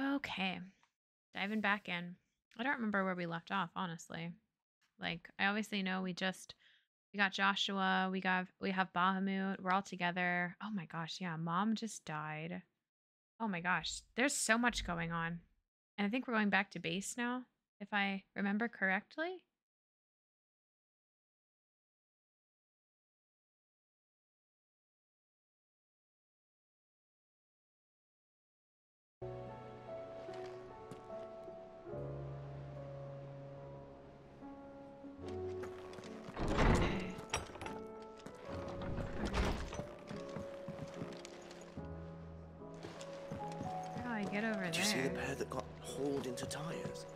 Okay, diving back in. I don't remember where we left off, honestly. Like, I obviously know we got Joshua, we have Bahamut, we're all together. Oh my gosh, yeah, mom just died. Oh my gosh, there's so much going on. And I think we're going back to base now, if I remember correctly. Okay. All right. How do I get over Did you see the there? pair that got hauled into tires?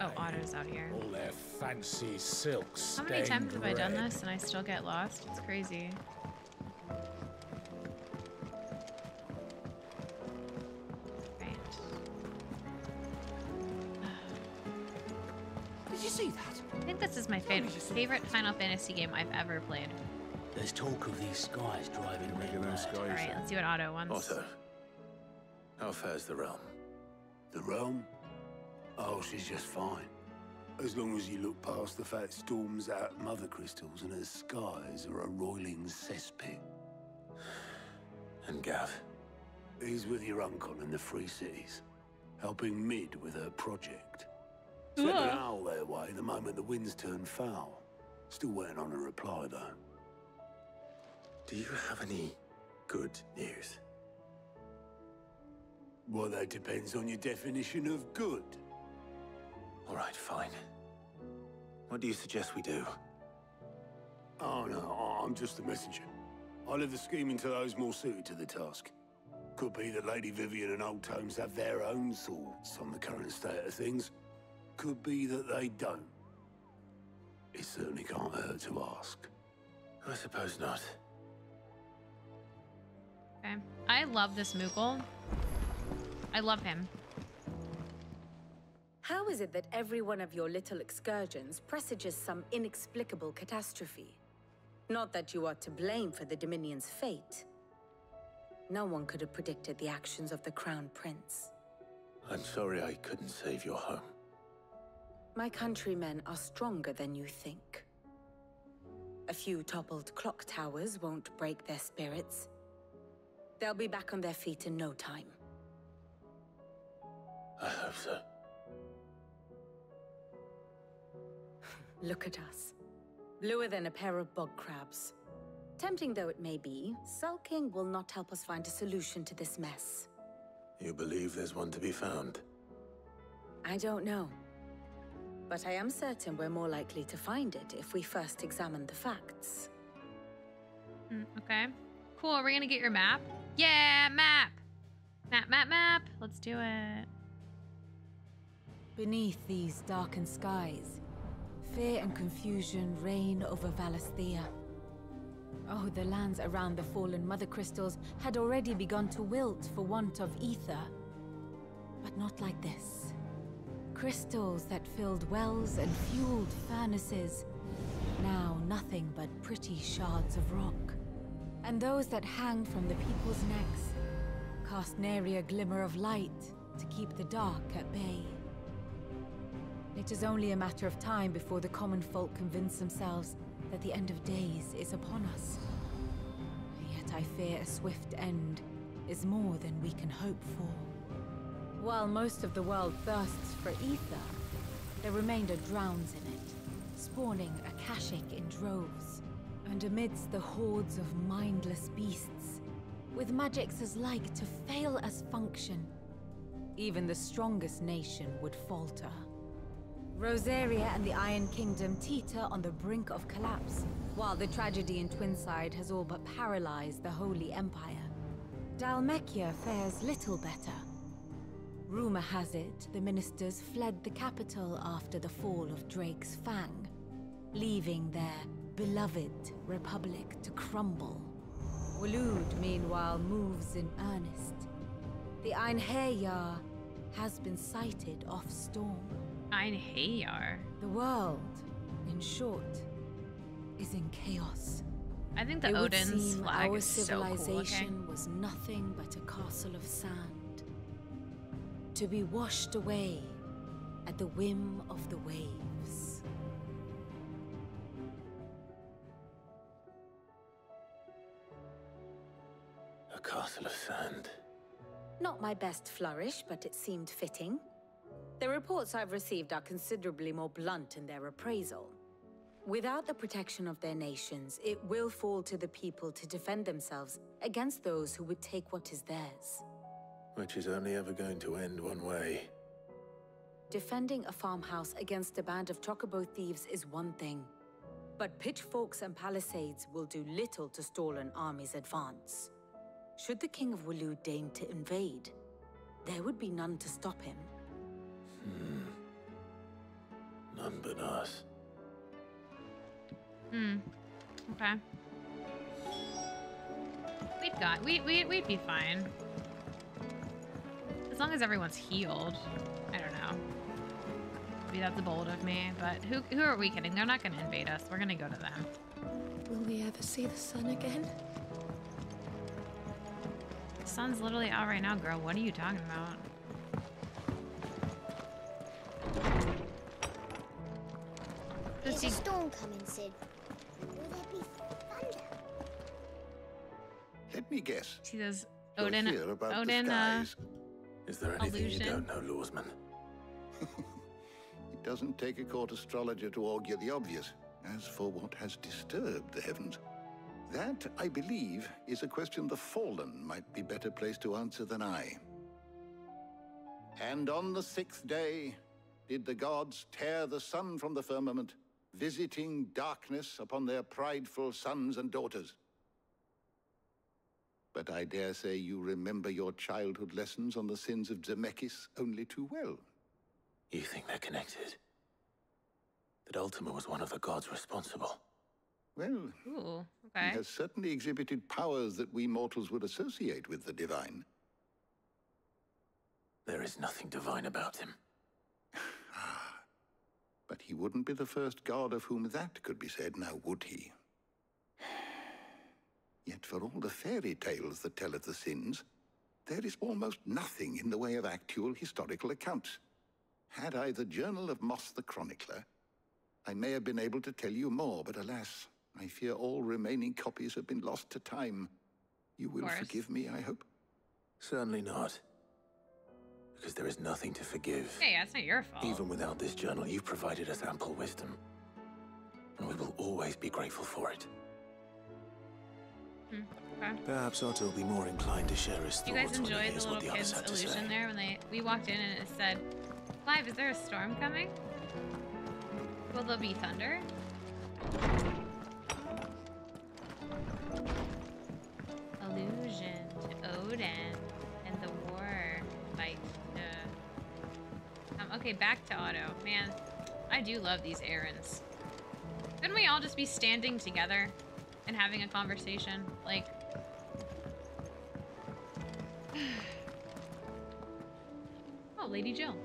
Oh, Otto's out here. All their fancy silks How many stained times have I done red. this and I still get lost? It's crazy. Right. Did you see that? I think this is my favorite Final Fantasy game I've ever played. There's talk of these skies driving men mad. All right, let's see what Otto wants. Otto, how fares the realm? The realm? Oh, she's just fine. As long as you look past the fat storms out mother crystals and her skies are a roiling cesspit. And Gav? He's with your uncle in the Free Cities, helping Mid with her project. Sent an owl their way the moment the winds turned foul. Still waiting on a reply, though. Do you have any good news? Well, that depends on your definition of good. All right, fine. What do you suggest we do? Oh, no, I'm just a messenger. I leave the scheming to those more suited to the task. Could be that Lady Vivian and Old Tomes have their own thoughts on the current state of things. Could be that they don't. It certainly can't hurt to ask. I suppose not. Okay. I love this Moogle. I love him. How is it that every one of your little excursions presages some inexplicable catastrophe? Not that you are to blame for the Dominion's fate. No one could have predicted the actions of the Crown Prince. I'm sorry I couldn't save your home. My countrymen are stronger than you think. A few toppled clock towers won't break their spirits. They'll be back on their feet in no time. I hope so. Look at us. Bluer than a pair of bog crabs. Tempting though it may be, sulking will not help us find a solution to this mess. You believe there's one to be found? I don't know. But I am certain we're more likely to find it if we first examine the facts. Okay. Cool. Are we gonna get your map? Yeah, map. Map. Let's do it. Beneath these darkened skies, fear and confusion reign over Valisthea. Oh, the lands around the fallen mother crystals had already begun to wilt for want of ether. But not like this. Crystals that filled wells and fueled furnaces, now nothing but pretty shards of rock. And those that hang from the people's necks cast nary a glimmer of light to keep the dark at bay. It is only a matter of time before the common folk convince themselves that the end of days is upon us. Yet I fear a swift end is more than we can hope for. While most of the world thirsts for ether, the remainder drowns in it, spawning Akashic in droves. And amidst the hordes of mindless beasts, with magics as like to fail as function, even the strongest nation would falter. Rosaria and the Iron Kingdom teeter on the brink of collapse, while the tragedy in Twinside has all but paralyzed the Holy Empire. Dalmekia fares little better. Rumor has it the ministers fled the capital after the fall of Drake's Fang, leaving their beloved republic to crumble. Waloed, meanwhile, moves in earnest. The Einherjar has been sighted off Storm. Einherjar. The world, in short, is in chaos. I think the It would Odin's seem flag our is so cool civilization looking. was nothing but a castle of sand. to be washed away at the whim of the waves. A castle of sand. Not my best flourish, but it seemed fitting. The reports I've received are considerably more blunt in their appraisal. Without the protection of their nations, it will fall to the people to defend themselves against those who would take what is theirs. Which is only ever going to end one way. Defending a farmhouse against a band of chocobo thieves is one thing, but pitchforks and palisades will do little to stall an army's advance. Should the King of Waloed deign to invade, there would be none to stop him. None but us. Okay. We'd be fine. As long as everyone's healed. I don't know. Maybe that's bold of me, but who are we kidding? They're not gonna invade us. We're gonna go to them. Will we ever see the sun again? The sun's literally out right now, girl. What are you talking about? There's a storm coming, Sid. Will there be thunder? Let me guess. See those You're Odin here about the Odin skies. Is there anything illusion? you don't know, Lawsman? It doesn't take a court astrologer to augur the obvious. As for what has disturbed the heavens, that, I believe, is a question the Fallen might be better placed to answer than I. And on the 6th day, did the gods tear the sun from the firmament, visiting darkness upon their prideful sons and daughters. But I dare say you remember your childhood lessons on the sins of Zemeckis only too well. You think they're connected? That Ultima was one of the gods responsible? Well, Ooh, he okay. has certainly exhibited powers that we mortals would associate with the divine. There is nothing divine about him. But he wouldn't be the first god of whom that could be said, now would he? Yet for all the fairy tales that tell of the sins, there is almost nothing in the way of actual historical accounts. Had I the Journal of Moss the Chronicler, I may have been able to tell you more, but alas, I fear all remaining copies have been lost to time. You will forgive me, I hope? Certainly not. Because there is nothing to forgive. Hey, that's not your fault. Even without this journal, you've provided us ample wisdom. And we will always be grateful for it. Okay. Perhaps Otto will be more inclined to share his thoughts You guys when he enjoyed hears the what little the others kid's had to illusion say. there when we walked in and it said, "Clive, is there a storm coming? Will there be thunder?" Allusion to Odin and the war fight. Okay, back to Otto. Man, I do love these errands. Couldn't we all just be standing together and having a conversation? Like, oh, Lady Jill.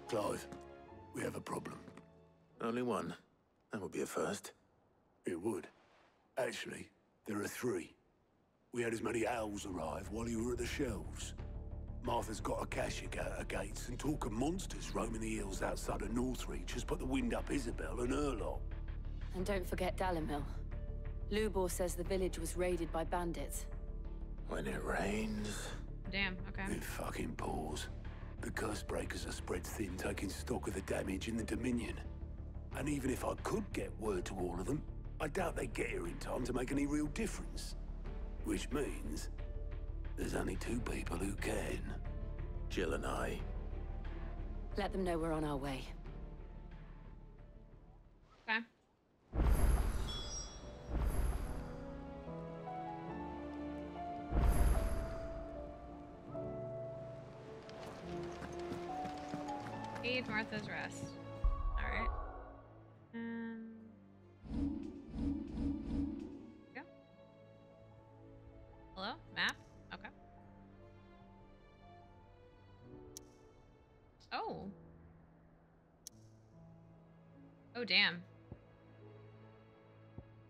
Clive, we have a problem. Only one. That would be a first. It would. Actually, there are 3. We had as many owls arrive while you were at the shelves. Martha's got a Akashic out her gates, and talk of monsters roaming the hills outside of Northreach has put the wind up Isabel and her lot. And don't forget Dalimil. Lubor says the village was raided by bandits. When it rains... Damn, okay. It fucking pours. The curse breakers are spread thin, taking stock of the damage in the Dominion. And even if I could get word to all of them, I doubt they'd get here in time to make any real difference. Which means there's only 2 people who can. Jill and I. Let them know we're on our way. Okay. Aid Martha's Rest. Alright. Go. Hello? Map? Okay. Oh. Oh, damn.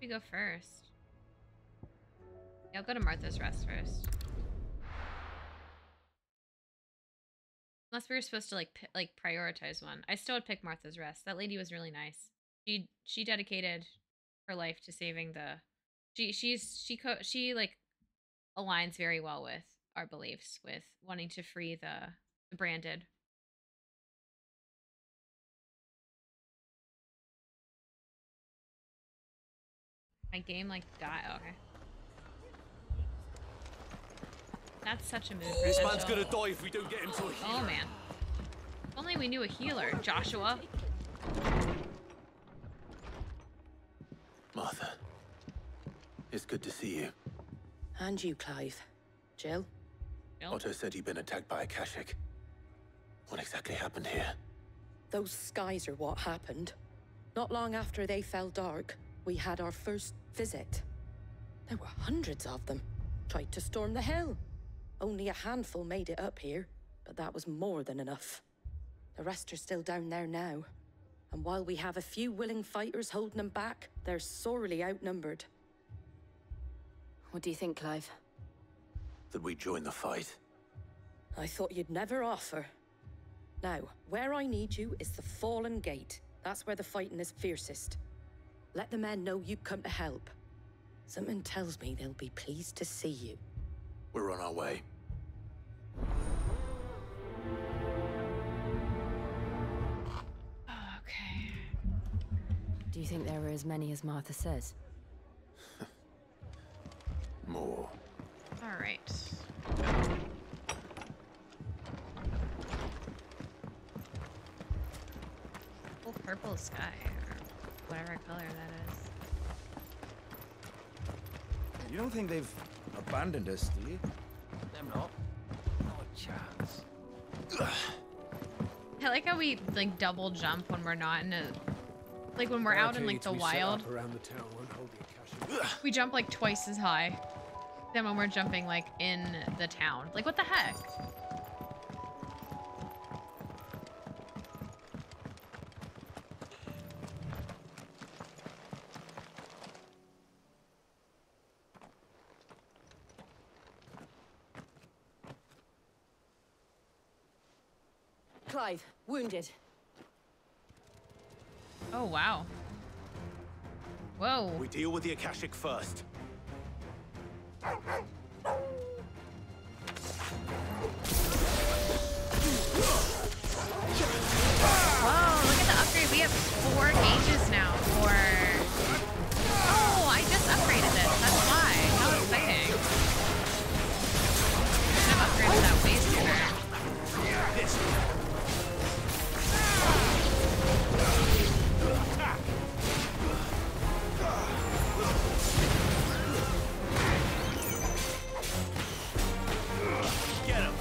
We go first. Yeah, I'll go to Martha's Rest first. Unless we were supposed to like prioritize one. I still would pick Martha's Rest. That lady was really nice. She dedicated her life to saving the. She like aligns very well with our beliefs, with wanting to free the branded. My game like died. Oh, okay. That's such a move. This man's gonna die if we don't get him to a healer. Oh man. If only we knew a healer, Joshua. Martha, it's good to see you. And you, Clive. Jill? Otto said you'd been attacked by a Akashic. What exactly happened here? Those skies are what happened. Not long after they fell dark, we had our first visit. There were hundreds of them. Tried to storm the hill. Only a handful made it up here, but that was more than enough. The rest are still down there now. And while we have a few willing fighters holding them back, they're sorely outnumbered. What do you think, Clive? That we join the fight? I thought you'd never offer. Now, where I need you is the Fallen Gate. That's where the fighting is fiercest. Let the men know you've come to help. Something tells me they'll be pleased to see you. We're on our way. Okay. Do you think there are as many as Martha says? More. All right. Full purple sky, or whatever color that is. You don't think they've abandoned us, do you? Them not. Not a chance. I like how we like double jump when we're not in a, like when we're out in like the wild. Around the town won't hold the Akashic. We jump like twice as high than when we're jumping like in the town. Like what the heck? Clive, wounded. Oh wow. Whoa. We deal with the Akashic first. Whoa, look at the upgrade. We have 4 gauges now for... Oh, I just upgraded this. That's why. How exciting. I've upgraded that way sooner. This. Get him.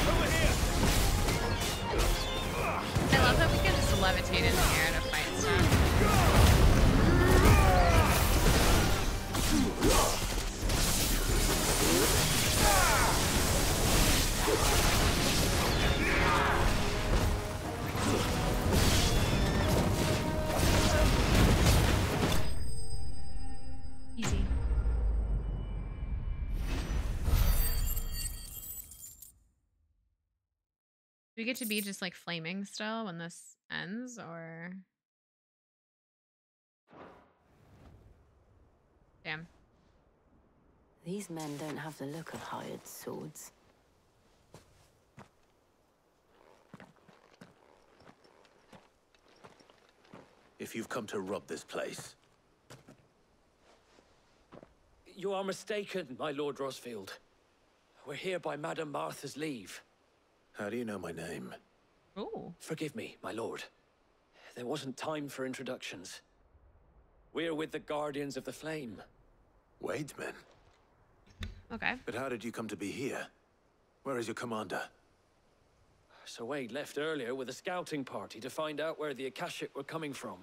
Over here. I love that we can just levitate in the air to fight stuff. Easy. Do we get to be just like flaming still when this ends, or? Damn. These men don't have the look of hired swords. If you've come to rob this place, You are mistaken, my Lord Rosfield. We're here by Madame Martha's leave. how do you know my name? Ooh. Forgive me, my lord. There wasn't time for introductions. We're with the Guardians of the Flame. Wade's men? Okay. But how did you come to be here? Where is your commander? Sir Wade left earlier with a scouting party to find out where the Akashic were coming from.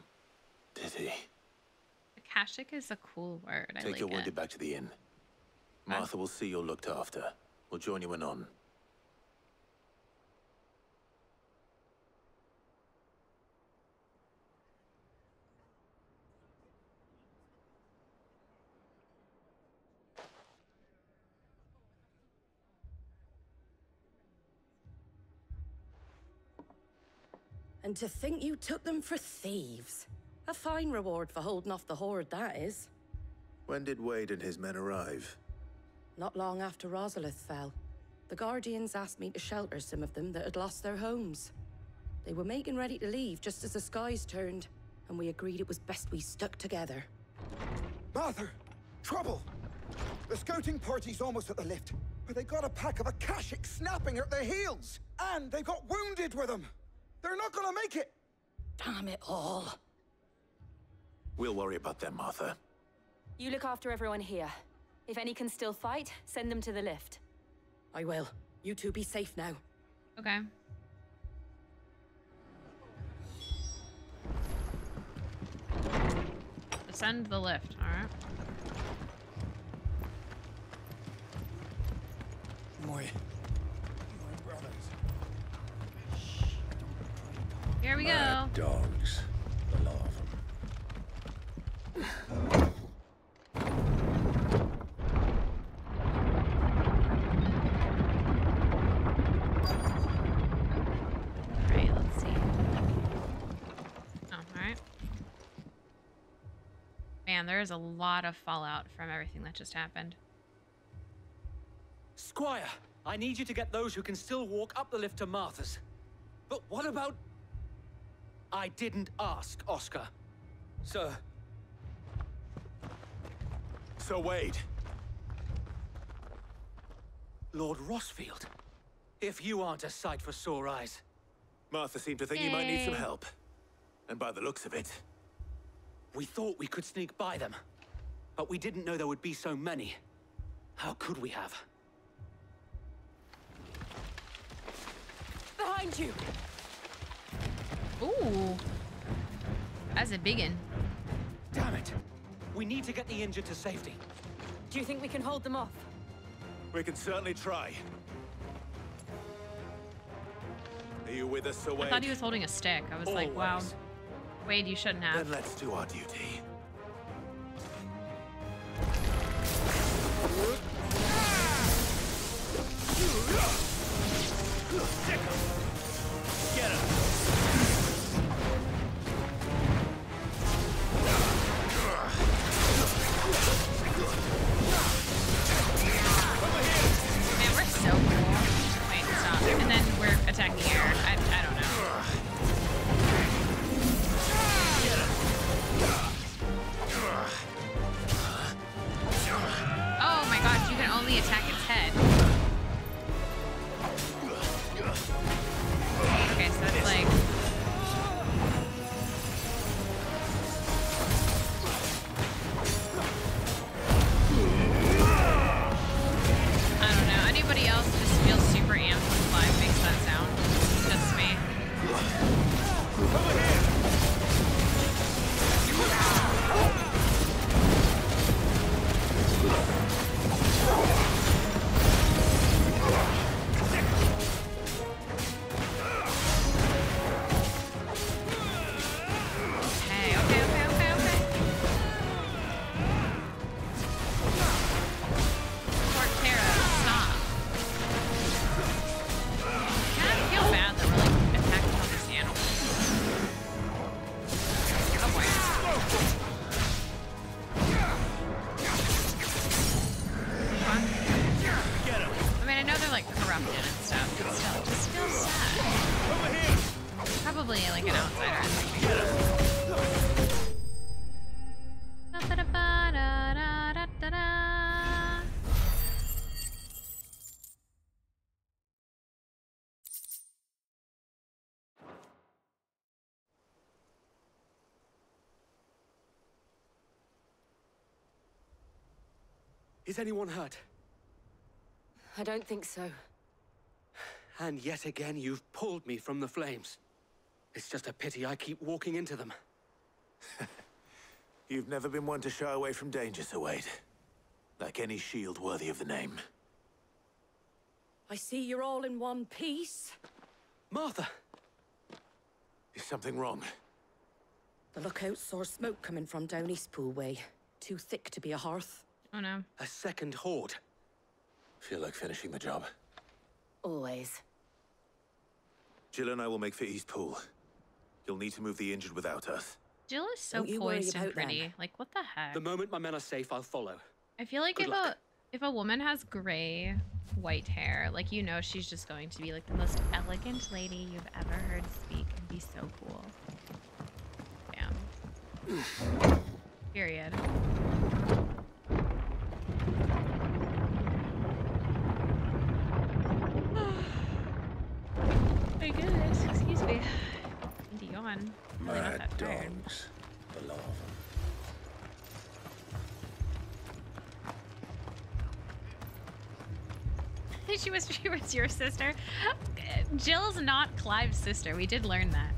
Did he? Akashic is a cool word. I Take like your it. wounded back to the inn. Martha will see you're looked after. We'll join you anon. And to think you took them for thieves. A fine reward for holding off the horde, that is. When did Wade and his men arrive? Not long after Rosalith fell. The Guardians asked me to shelter some of them that had lost their homes. They were making ready to leave just as the skies turned, and we agreed it was best we stuck together. Martha! Trouble! The scouting party's almost at the lift, but they got a pack of Akashic snapping at their heels! And they've got wounded with them! They're not gonna make it! Damn it all. We'll worry about them, Martha. You look after everyone here. If any can still fight, send them to the lift. I will. You two be safe now. Okay. Ascend the lift, alright. My brothers. Here we go. Mad dogs. The lot of them. Alright, let's see. Oh, alright. Man, there is a lot of fallout from everything that just happened. Squire, I need you to get those who can still walk up the lift to Martha's. But what about... I didn't ask, Oscar. Sir. So Wade. Lord Rossfield. If you aren't a sight for sore eyes. Martha seemed to think you might need some Yay. help. And by the looks of it... We thought we could sneak by them. But we didn't know there would be so many. How could we have? Behind you! Ooh. That's a biggin. Damn it! We need to get the injured to safety. Do you think we can hold them off? We can certainly try. Are you with us, Sir Wade? I thought he was holding a stick. I was like, wow. Always. Wade, you shouldn't have. Then let's do our duty. Get him! Man, we're so cool. Wait, stop. And then we're attacking air. I don't know. Oh my gosh, you can only attack its head. Okay, so that's like... I don't know. Anybody else just feels super amped when Clive makes that sound? Just me. Okay. Cortera, stop. I feel bad that we're like attacking all these animals. Oh boy. What? I mean, I know they're like corrupted and stuff, but still, it just feels sad. Probably like an outsider is thinking. Ba-da-ba-da-da-da-da. Is anyone hurt? I don't think so. And yet again, you've pulled me from the flames. It's just a pity I keep walking into them. You've never been one to shy away from danger, Sir Wade. Like any shield worthy of the name. I see you're all in one piece. Martha! Is something wrong? The lookout saw smoke coming from down Eastpool way. Too thick to be a hearth. Oh no. A second horde. Feel like finishing the job. Always. Jill and I will make for East Pool. You'll need to move the injured without us. Jill is so Don't you worry poised and about them. pretty. Like, what the heck? The moment my men are safe, I'll follow. I feel like Good luck. if a woman has gray, white hair, like, you know she's just going to be like the most elegant lady you've ever heard speak and be so cool. Damn. Period. My goodness, excuse me. I need to yawn. I'm really not that tired. Dogs. The law of 'em. She was your sister. Jill's not Clive's sister. We did learn that.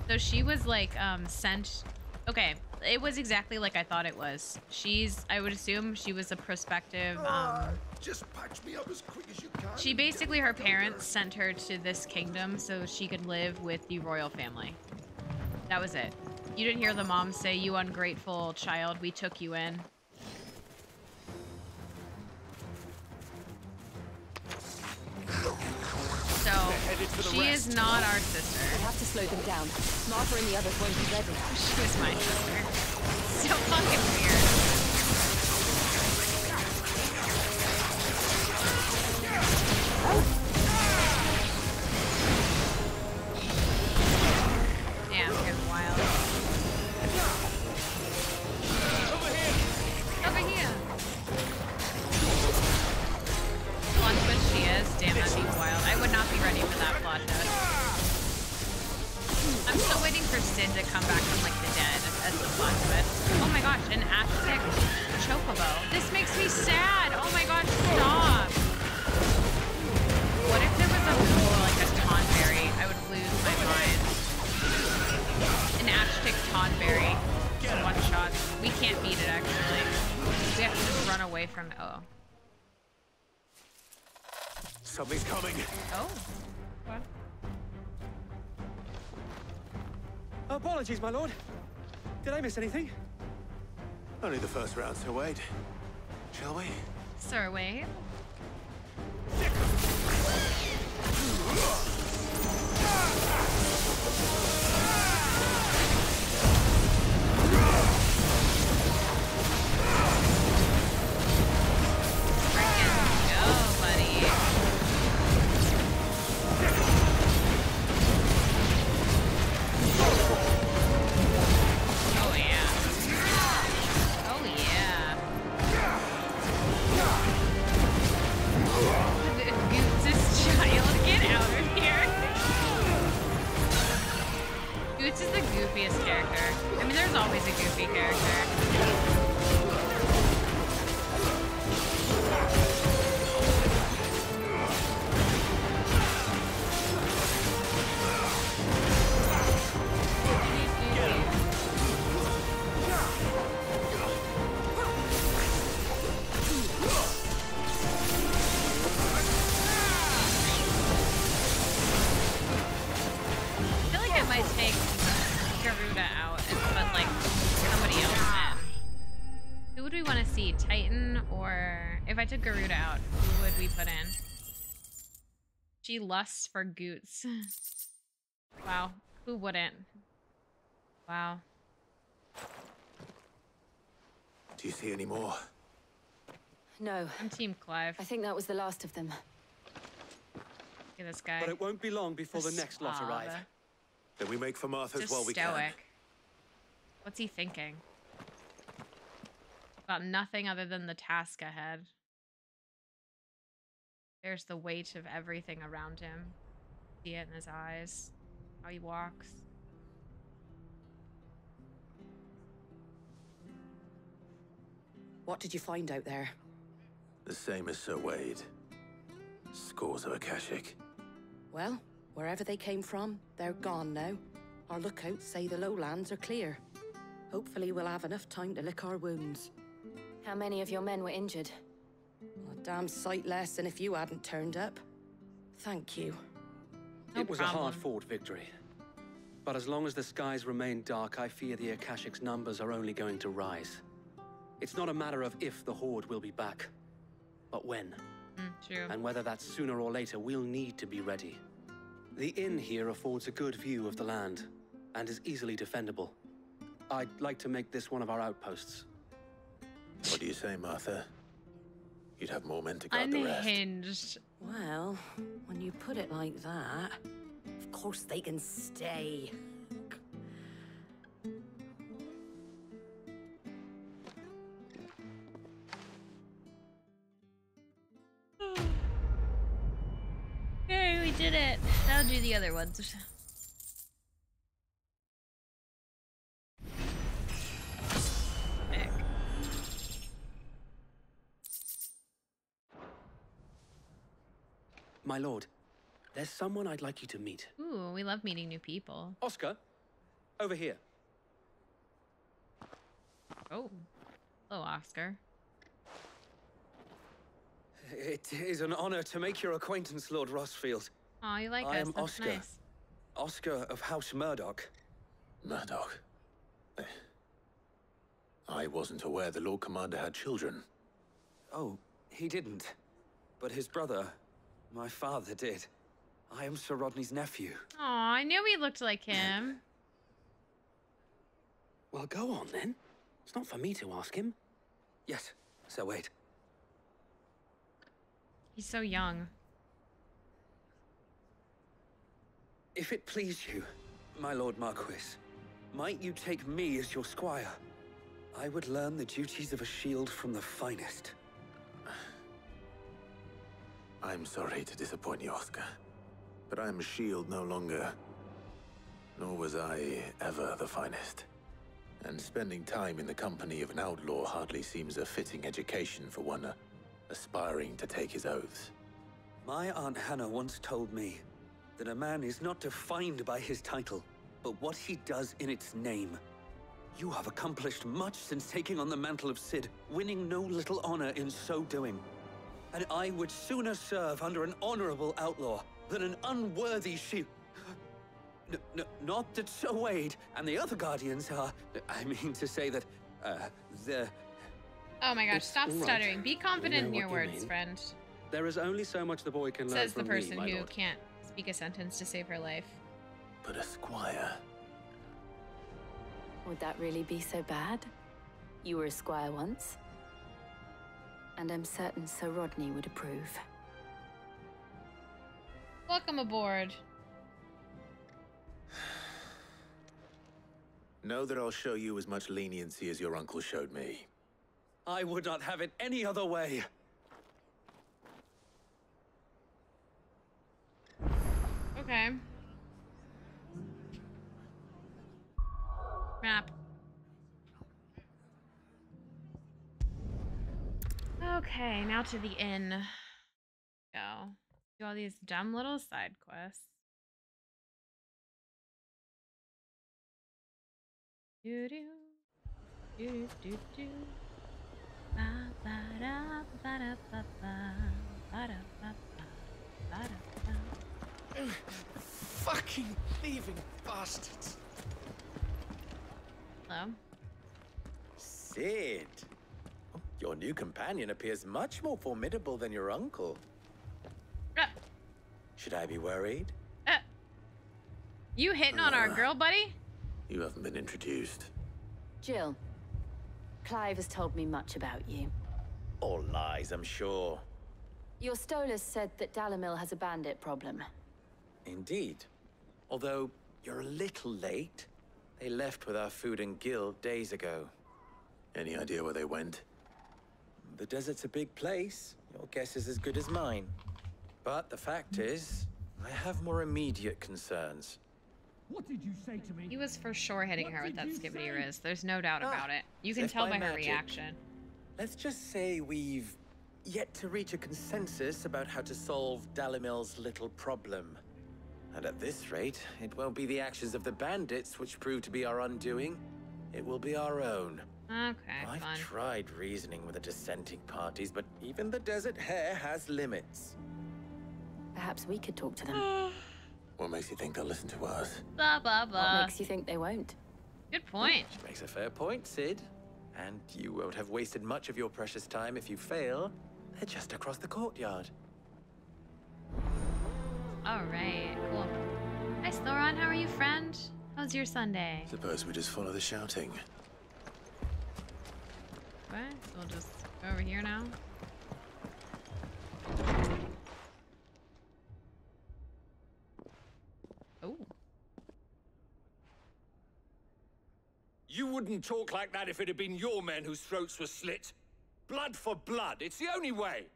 So she was like sent. Okay, it was exactly like I thought it was. I would assume she was a prospective. Just patch me up as quick as you can. She basically, her parents sent her to this kingdom so she could live with the royal family. That was it. You didn't hear the mom say, "You ungrateful child, we took you in." So, she is not our sister. We'll have to slow them down. Martha and the others won't be ready. She was my sister. So fucking weird. Damn, getting wild. Over here! Plot twist she is. Damn, that'd be wild. I would not be ready for that plot twist. I'm still waiting for Sid to come back from, like, the dead as the plot twist. Oh my gosh, an Aztec chocobo. This makes me sad! Oh my gosh, stop! What if there was like a tonberry? I would lose my mind. An Aztec tonberry. One shot. We can't beat it, actually. We have to just run away from it. Oh. Something's coming. Oh. What? Apologies, my lord. Did I miss anything? Only the first round, Sir Wade. Shall we? Sir Wade? Freaking go, buddy. Oh yeah. Oh yeah. Goots' child, get out of here. Goots is the goofiest character. I mean, there's always a goofy character. I feel like I might take Garuda out and put, like, somebody else in. Who would we want to see? Titan, or if I took Garuda out, who would we put in? She lusts for Goots. Wow. Who wouldn't? Wow. Do you see any more? No. I'm Team Clive. I think that was the last of them. Look at this guy. But it won't be long before the next lot Suave. arrive. Then we make for Martha's Just while we stoic. can. What's he thinking? About nothing other than the task ahead. There's the weight of everything around him. See it in his eyes. How he walks. What did you find out there? The same as Sir Wade. Scores of Akashic. Well, wherever they came from, they're gone now. Our lookouts say the lowlands are clear. Hopefully we'll have enough time to lick our wounds. How many of your men were injured? A damn sight less than if you hadn't turned up. Thank you. No It was problem. a hard-fought victory. But as long as the skies remain dark, I fear the Akashic's numbers are only going to rise. It's not a matter of if the Horde will be back, but when. True. And whether that's sooner or later, we'll need to be ready. The inn here affords a good view of the land, and is easily defendable. I'd like to make this one of our outposts. What do you say, Martha? You'd have more men to guard the rest. Unhinged. Well, when you put it like that, of course they can stay. Okay, we did it. Now do the other ones. Heck. My lord, there's someone I'd like you to meet. Ooh, we love meeting new people. Oscar, over here. Oh. Hello, Oscar. It is an honor to make your acquaintance, Lord Rossfield. Aw, you like us. I am That's Oscar. nice. Oscar of House Murdoch. Murdoch? I wasn't aware the Lord Commander had children. Oh, he didn't. But his brother, my father, did. I am Sir Rodney's nephew. Aw, I knew he looked like him. Well, go on then. It's not for me to ask him. Yes, Sir Wade. He's so young. If it please you, my Lord Marquis, might you take me as your squire? I would learn the duties of a shield from the finest. I'm sorry to disappoint you, Oscar, but I am a shield no longer. Nor was I ever the finest. And spending time in the company of an outlaw hardly seems a fitting education for one aspiring to take his oaths. My Aunt Hannah once told me that a man is not defined by his title, but what he does in its name. You have accomplished much since taking on the mantle of Cid, winning no little honor in so doing. And I would sooner serve under an honorable outlaw than an unworthy shield. Not that Sir Wade and the other guardians are... I mean to say that, the... Oh my gosh, It's stop all right. stuttering. Be confident in what your you words, mean. friend. There is only so much the boy can learn Says the from person me, my who lord. can't speak a sentence to save her life. But a squire? Would that really be so bad? You were a squire once. And I'm certain Sir Rodney would approve. Welcome aboard. Know that I'll show you as much leniency as your uncle showed me. I would not have it any other way. Okay. Map. Okay, now to the inn. Go. Do all these dumb little side quests. Do do do do do. Ba ba da ba da ba ba ba da ba ba ba da ba. Fucking thieving bastards. Hello. Cid. Your new companion appears much more formidable than your uncle. Should I be worried? You hitting on our girl, buddy? You haven't been introduced. Jill, Clive has told me much about you. All lies, I'm sure. Your Stolas said that Dalimil has a bandit problem. Indeed. Although, you're a little late. They left with our food and guild days ago. Any idea where they went? The desert's a big place. Your guess is as good as mine. But the fact is, I have more immediate concerns. What did you say to me? He was for sure hitting her with that skibbity riz. There's no doubt about it. You can as if tell by by her magic. reaction. Let's just say we've yet to reach a consensus about how to solve Dalimil's little problem. And at this rate, it won't be the actions of the bandits which prove to be our undoing. It will be our own. Okay, I've fun. tried reasoning with the dissenting parties, but even the desert hare has limits. Perhaps we could talk to them. What makes you think they'll listen to us? Blah, blah, blah. What makes you think they won't? Good point. Which makes a fair point, Cid. And you won't have wasted much of your precious time if you fail. They're just across the courtyard. All right, cool. Hi, Thoron. How are you, friend? How's your Sunday? Suppose we just follow the shouting. Okay, so we'll just go over here now. Oh. You wouldn't talk like that if it had been your men whose throats were slit. Blood for blood, it's the only way.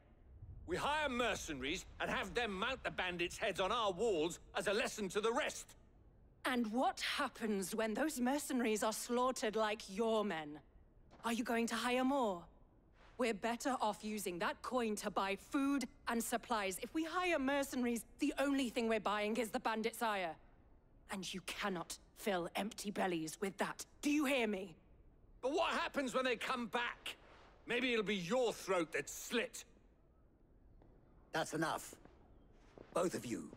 We hire mercenaries and have them mount the bandits' heads on our walls as a lesson to the rest. And what happens when those mercenaries are slaughtered like your men? Are you going to hire more? We're better off using that coin to buy food and supplies. If we hire mercenaries, the only thing we're buying is the bandits' ire. And you cannot fill empty bellies with that. Do you hear me? But what happens when they come back? Maybe it'll be your throat that's slit. That's enough. Both of you.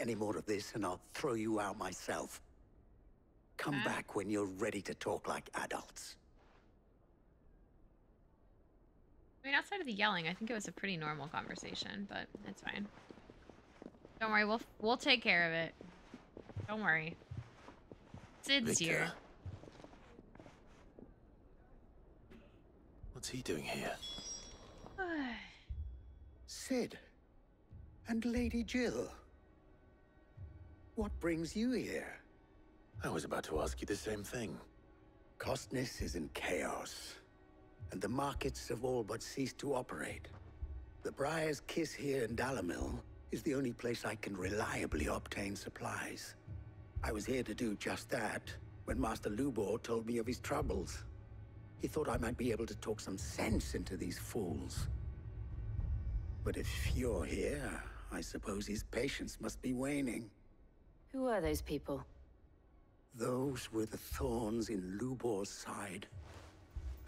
Any more of this and I'll throw you out myself. Come back when you're ready to talk like adults. I mean, outside of the yelling, I think it was a pretty normal conversation, but it's fine. Don't worry, we'll take care of it. Don't worry. Sid's Victor. here. What's he doing here? Sid. And Lady Jill. What brings you here? I was about to ask you the same thing. Costness is in chaos, and the markets have all but ceased to operate. The Briar's Kiss here in Dalamil is the only place I can reliably obtain supplies. I was here to do just that when Master Lubor told me of his troubles. He thought I might be able to talk some sense into these fools. But if you're here, I suppose his patience must be waning. Who are those people? Those were the thorns in Lubor's side.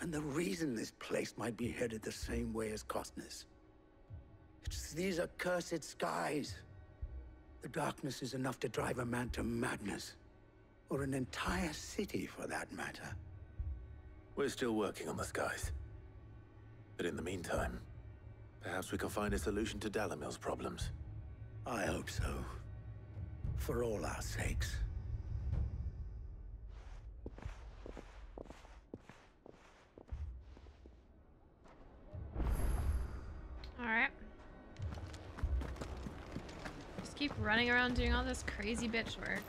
And the reason this place might be headed the same way as Costness. It's these accursed skies. The darkness is enough to drive a man to madness. Or an entire city, for that matter. We're still working on the skies. But in the meantime, perhaps we can find a solution to Dalamil's problems. I hope so. For all our sakes. Alright. Just keep running around doing all this crazy bitch work.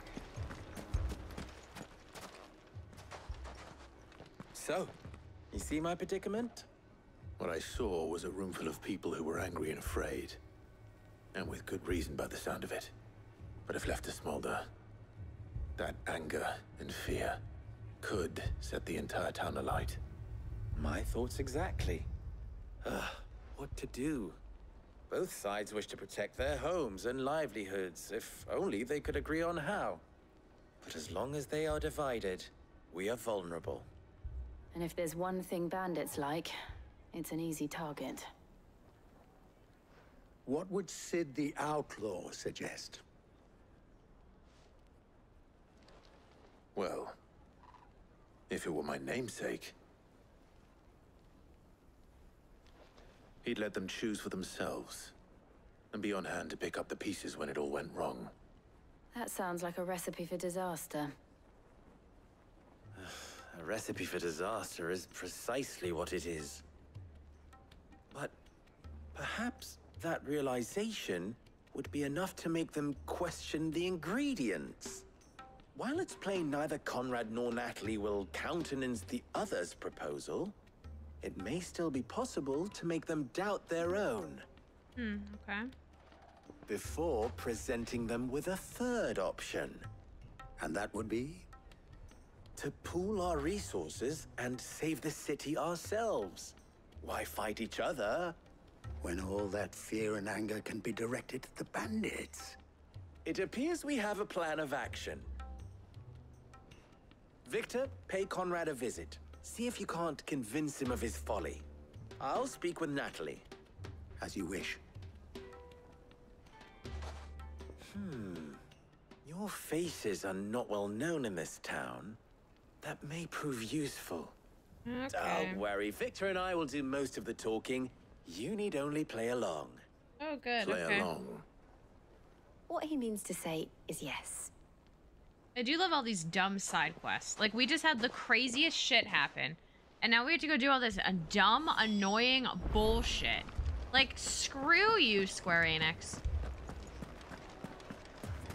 So, you see my predicament? What I saw was a room full of people who were angry and afraid. And with good reason by the sound of it. But if left to smolder, that anger and fear could set the entire town alight. My thoughts exactly. What to do? Both sides wish to protect their homes and livelihoods, if only they could agree on how. But as long as they are divided, we are vulnerable. And if there's one thing bandits like, it's an easy target. What would Sid the Outlaw suggest? Well, if it were my namesake, he'd let them choose for themselves, and be on hand to pick up the pieces when it all went wrong. That sounds like a recipe for disaster. A recipe for disaster is precisely what it is. But perhaps that realization would be enough to make them question the ingredients. While it's plain neither Conrad nor Natalie will countenance the other's proposal, it may still be possible to make them doubt their own. Okay. Before presenting them with a third option. And that would be? To pool our resources and save the city ourselves. Why fight each other? When all that fear and anger can be directed at the bandits. It appears we have a plan of action. Victor, pay Conrad a visit. See if you can't convince him of his folly. I'll speak with Natalie. As you wish. Your faces are not well known in this town. That may prove useful. Okay. Don't worry, Victor and I will do most of the talking. You need only play along. Oh, good. Play okay. along. What he means to say is yes. I do love all these dumb side quests. Like, we just had the craziest shit happen. And now we have to go do all this dumb, annoying bullshit. Like, screw you, Square Enix.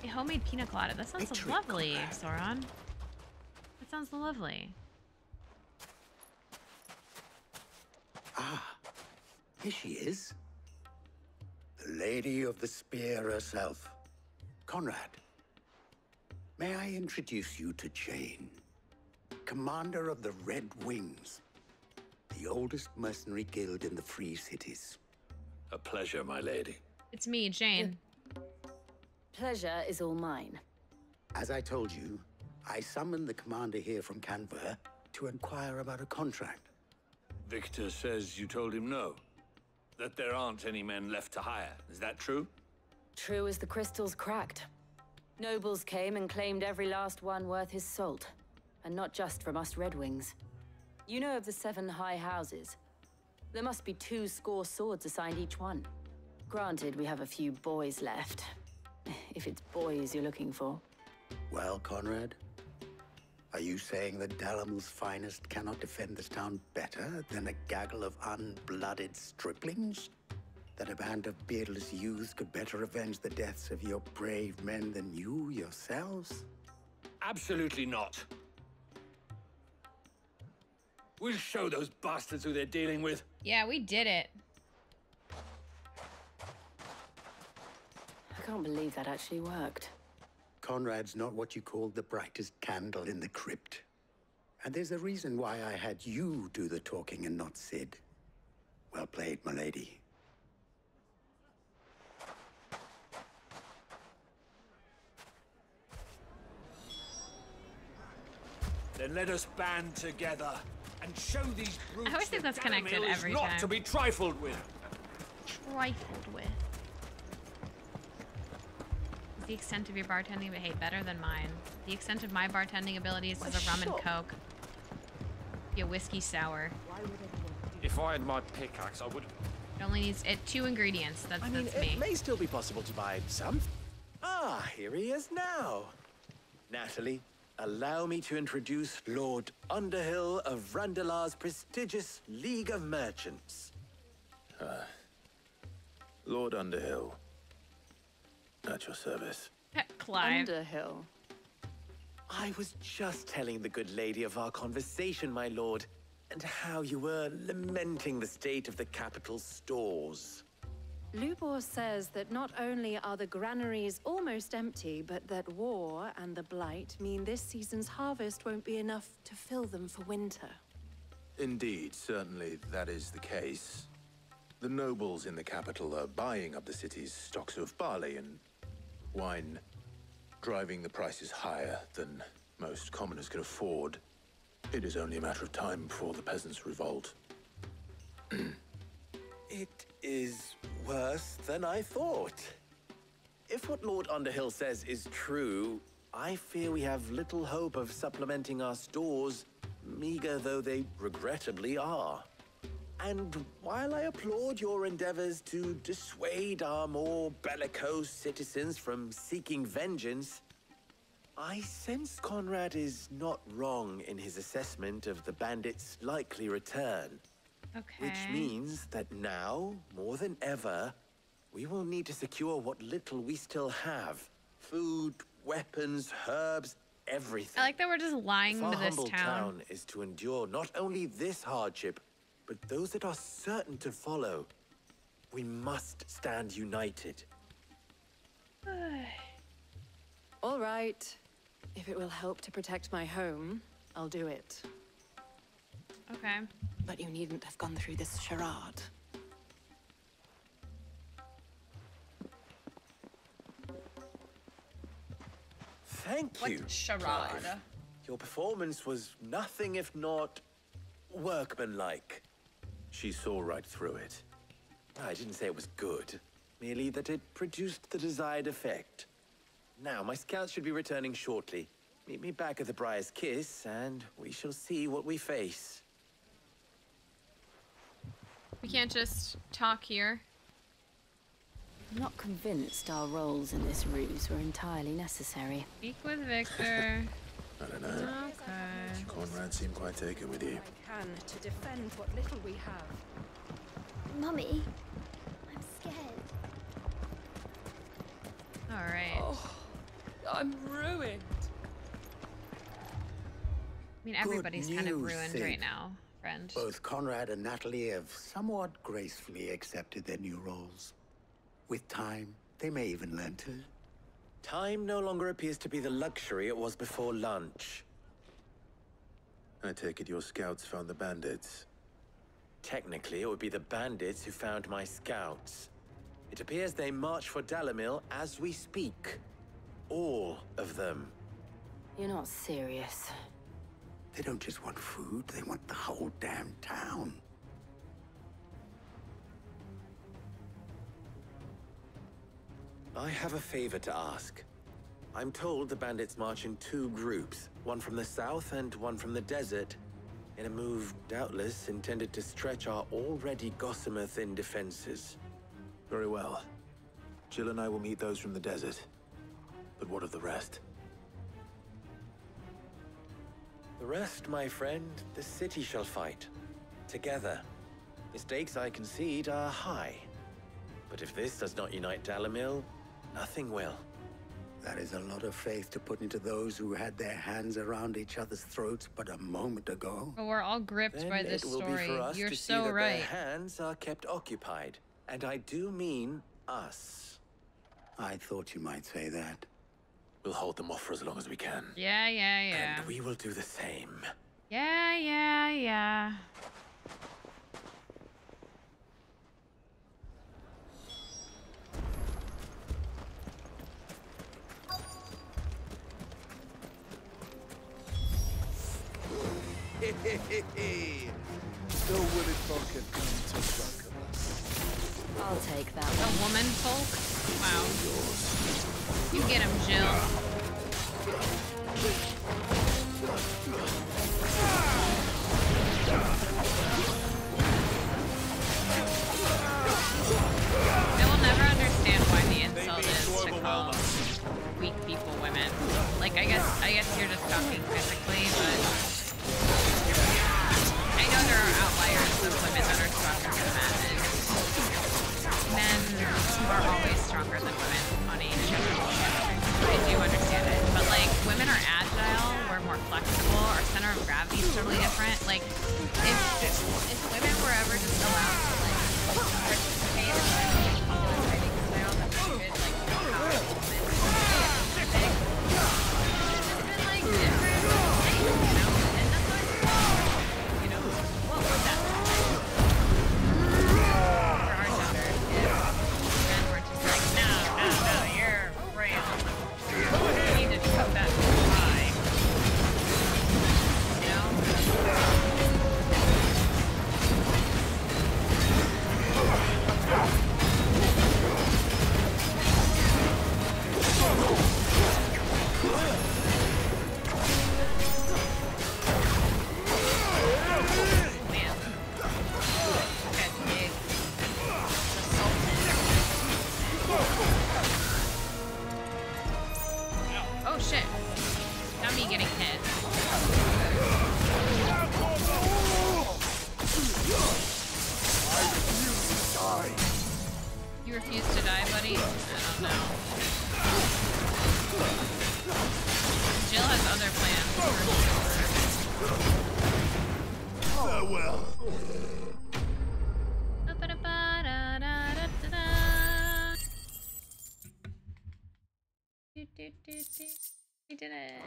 A homemade pina colada. That sounds lovely, Sauron. That sounds lovely. Ah, here she is. The Lady of the Spear herself. Conrad. May I introduce you to Jane, commander of the Red Wings, the oldest mercenary guild in the Free Cities. A pleasure, my lady. It's me, Jane. Pleasure is all mine. As I told you, I summoned the commander here from Canberra to inquire about a contract. Victor says you told him no. That there aren't any men left to hire. Is that true? True as the crystals cracked. Nobles came and claimed every last one worth his salt. And not just from us Red Wings. You know of the 7 high houses. There must be 2 swords assigned each one. Granted, we have a few boys left. If it's boys you're looking for. Well, Conrad, are you saying that Dalamil's finest cannot defend this town better than a gaggle of unblooded striplings? That a band of beardless youths could better avenge the deaths of your brave men than you yourselves? Absolutely not. We'll show those bastards who they're dealing with. Yeah, we did it. I can't believe that actually worked. Conrad's not what you called the brightest candle in the crypt. And there's a reason why I had you do the talking and not Sid. Well played, my lady. Then let us band together and show these brutes I always think that that's connected Dalamil every is not time. to be trifled with. Trifled with. Is the extent of your bartending behavior better than mine? The extent of my bartending abilities is a rum and coke. Be a whiskey sour. If I had my pickaxe, I would. It only needs 2 ingredients. That's me. It may still be possible to buy some. Ah, here he is now. Natalie, allow me to introduce Lord Underhill of Randalar's prestigious League of Merchants. Lord Underhill. At your service. Clive. Underhill. I was just telling the good lady of our conversation, my lord, and how you were lamenting the state of the capital's stores. Lubor says that not only are the granaries almost empty, but that war and the Blight mean this season's harvest won't be enough to fill them for winter. Indeed, certainly that is the case. The nobles in the capital are buying up the city's stocks of barley and wine, driving the prices higher than most commoners can afford. It is only a matter of time before the peasants revolt. It is worse than I thought. If what Lord Underhill says is true, I fear we have little hope of supplementing our stores, meager though they regrettably are. And while I applaud your endeavors to dissuade our more bellicose citizens from seeking vengeance, I sense Conrad is not wrong in his assessment of the bandits' likely return. Okay. Which means that now, more than ever, we will need to secure what little we still have. Food, weapons, herbs, everything. I like that we're just lying If our to this humble town. is to endure not only this hardship, but those that are certain to follow. We must stand united. All right. If it will help to protect my home, I'll do it. Okay. But you needn't have gone through this charade. Thank you. What charade? Clive. Your performance was nothing if not workmanlike. She saw right through it. I didn't say it was good, merely that it produced the desired effect. Now, my scouts should be returning shortly. Meet me back at the Briar's Kiss, and we shall see what we face. We can't just talk here. I'm not convinced our roles in this ruse were entirely necessary. Speak with Victor. I don't know. Okay. Conrad seemed quite taken with you. I can to defend what little we have. Mummy, I'm scared. All right. Oh, I'm ruined. I mean, everybody's kind of news, ruined Sid. right now, friend. Both Conrad and Natalie have somewhat gracefully accepted their new roles. With time, they may even learn to. Time no longer appears to be the luxury it was before lunch. I take it your scouts found the bandits. Technically, it would be the bandits who found my scouts. It appears they march for Dalimil as we speak. All of them. You're not serious. They don't just want food, they want the whole damn town. I have a favor to ask. I'm told the bandits march in 2 groups, one from the south and one from the desert, in a move doubtless intended to stretch our already gossamer-thin defenses. Very well. Jill and I will meet those from the desert. But what of the rest? The rest, my friend, the city shall fight. Together. The stakes, I concede, are high. But if this does not unite Dalimil, nothing will. That is a lot of faith to put into those who had their hands around each other's throats but a moment ago. But we're all gripped Then by this it will story. be for us You're to see so that right. their hands are kept occupied. And I do mean us. I thought you might say that. We'll hold them off for as long as we can. Yeah, yeah, yeah. And we will do the same. Yeah, yeah, yeah. No women folk have come to welcome us. I'll take that A one. woman folk? Wow. You get him, Jill. I will never understand why the insult is to call weak people women. Like, I guess you're just talking physically, but I know there are outliers of women that are stronger than men, and men are always stronger than women on each other. I do understand it, but like, women are agile, we're more flexible, our center of gravity is totally different. Like, if women were ever just allowed to like participate in like popular fighting style that we could, like, powerful women, big, it's just been like different things, you know? And that's always you know, what would that look like for our gender if men were just like, no, you're frail. You need to cut that pie. You know? Man. That's big. Oh shit. Not me getting hit. You refuse to die, buddy? I don't know. Jill has other plans for sure. Farewell. Ba-ba-da-ba-da-da-da-da-da. We did it.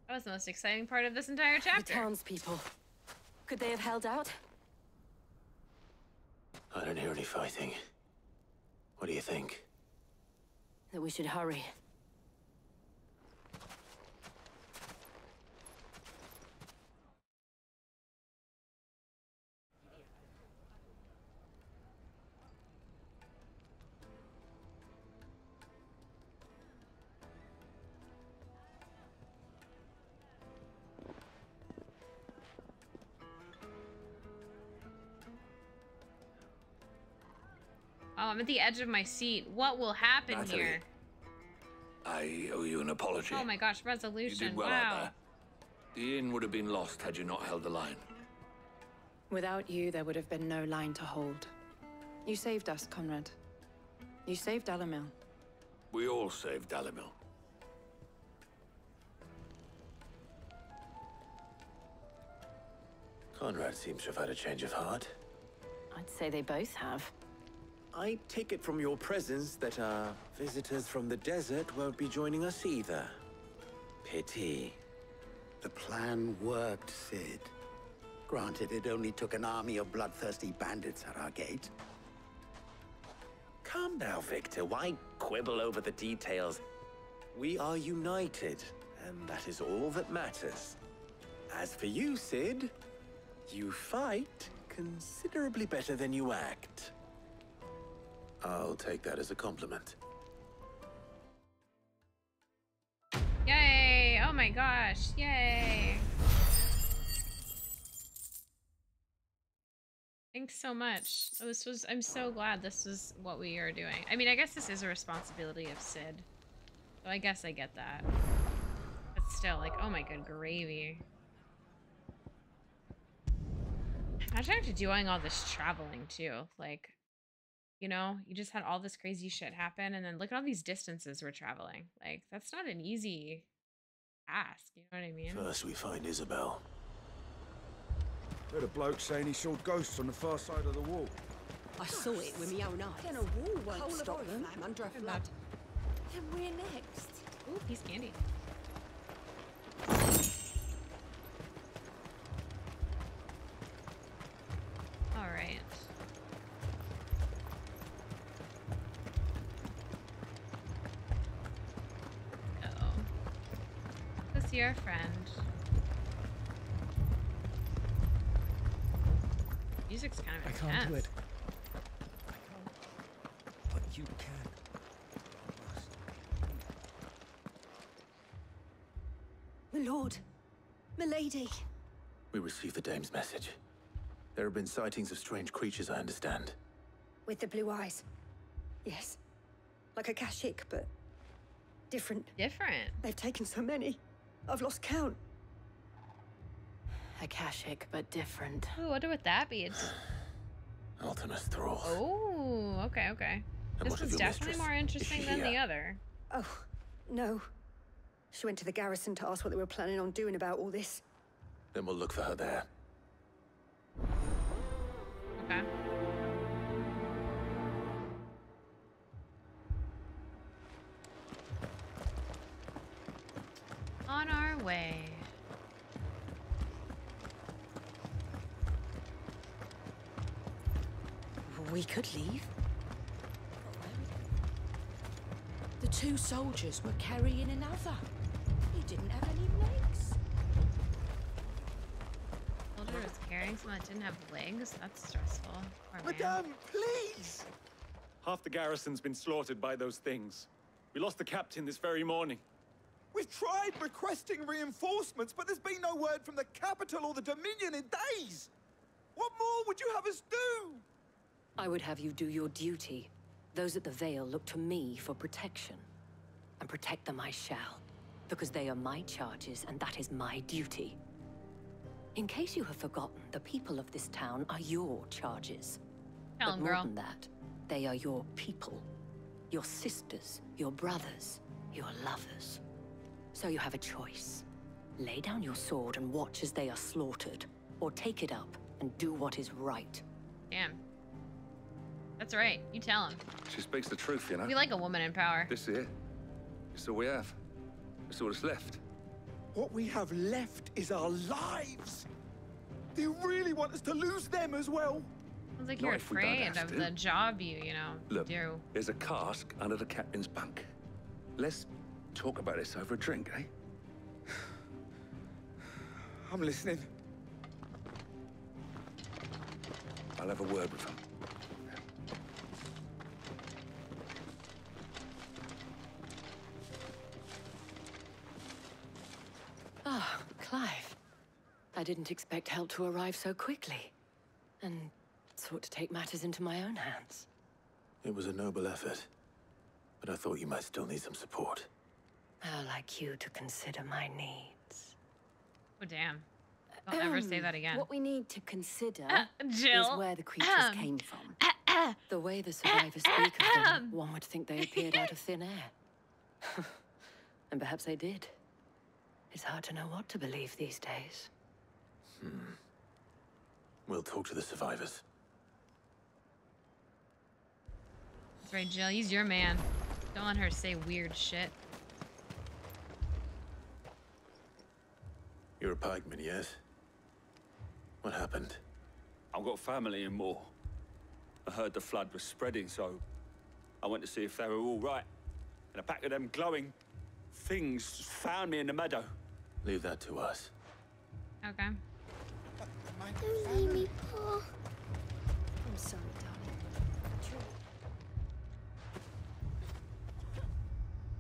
That was the most exciting part of this entire The chapter. townspeople. Could they have held out? I don't hear any fighting. What do you think? That we should hurry. I'm at the edge of my seat. What will happen Natalie, here? I owe you an apology. Oh my gosh, You resolution. did well Wow. out there. The inn would have been lost had you not held the line. Without you, there would have been no line to hold. You saved us, Conrad. You saved Dalamil. We all saved Dalamil. Conrad seems to have had a change of heart. I'd say they both have. I take it from your presence that our visitors from the desert won't be joining us either. Pity. The plan worked, Sid. Granted, it only took an army of bloodthirsty bandits at our gate. Calm now, Victor. Why quibble over the details? We are united, and that is all that matters. As for you, Sid, you fight considerably better than you act. I'll take that as a compliment. Yay! Oh my gosh! Yay! Thanks so much. I'm so glad this is what we are doing. I mean, I guess this is a responsibility of Sid. So I guess I get that. But still, like, oh my good gravy. Imagine having to doing all this traveling too. Like, you know, you just had all this crazy shit happen, and then look at all these distances we're traveling. Like, that's not an easy task, you know what I mean? First we find Isabel. Heard a bloke saying he saw ghosts on the far side of the wall. I saw it with my own eyes. Then a wall won't Whole stop of them. Oriflamme under a flood. Then we're next. Ooh, piece of candy. All right. Uh-oh. Go see our friend. Music's kind of intense. I can't do it. I can't. But you can. My lord. Milady. We received the dame's message. There have been sightings of strange creatures, I understand. With the blue eyes. Yes. Like a Kashik, but different. Different? They've taken so many. I've lost count. Akashic, but different. Ooh, I wonder what that means. Ultimus Thrall. Oh, okay, okay. And This what of is your definitely mistress? more Is interesting she than the here? other. Oh, no. She went to the garrison to ask what they were planning on doing about all this. Then we'll look for her there. Okay. On our way. We could leave. The two soldiers were carrying another. He didn't have any legs. Soldier was carrying someone that didn't have legs? That's stressful. Poor man. Madame, please! Half the garrison's been slaughtered by those things. We lost the captain this very morning. We've tried requesting reinforcements, but there's been no word from the capital or the Dominion in days! What more would you have us do? I would have you do your duty. Those at the Vale look to me for protection. And protect them I shall. Because they are my charges, and that is my duty. In case you have forgotten, the people of this town are your charges. Tell But 'em, more girl. than that, they are your people. Your sisters, your brothers, your lovers. So you have a choice. Lay down your sword and watch as they are slaughtered, or take it up and do what is right. Damn. That's right. You tell him. She speaks the truth, you know. We like a woman in power. This here, it's all we have. It's all that's left. What we have left is our lives. Do you really want us to lose them as well? Sounds like Not you're if we don't afraid have of to. the job you know, Look, do. there's a cask under the captain's bunk. Let's talk about this over a drink, eh? I'm listening. I'll have a word with him. Ah, Clive. I didn't expect help to arrive so quickly. And sought to take matters into my own hands. It was a noble effort, but I thought you might still need some support. I'd like you to consider my needs. Oh, damn. Don't ever say that again. What we need to consider Jill. is where the creatures came from. The way the survivors speak of them, one would think they appeared out of thin air. And perhaps they did. It's hard to know what to believe these days. We'll talk to the survivors. That's right, Jill. He's your man. Don't let her say weird shit. You're a pikeman, yes? What happened? I've got family in Moor. I heard the flood was spreading, so I went to see if they were all right. And a pack of them glowing things found me in the meadow. Leave that to us. Okay. Don't leave me, Paul. I'm sorry, darling.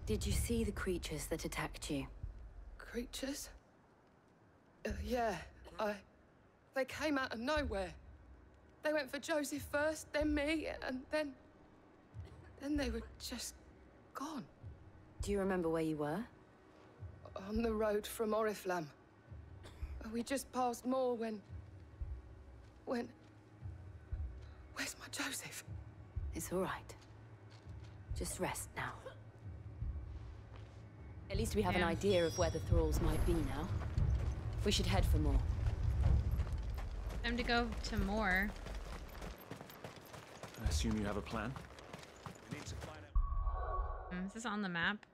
Did you see the creatures that attacked you? Creatures? Yeah, They came out of nowhere. They went for Joseph first, then me, and then they were just gone. Do you remember where you were? On the road from Oriflamme. We just passed Moor when... Where's my Joseph? It's all right. Just rest now. At least we have an idea of where the thralls might be now. We should head for more. Time to go to more. I assume you have a plan? We need to find out. Is this on the map?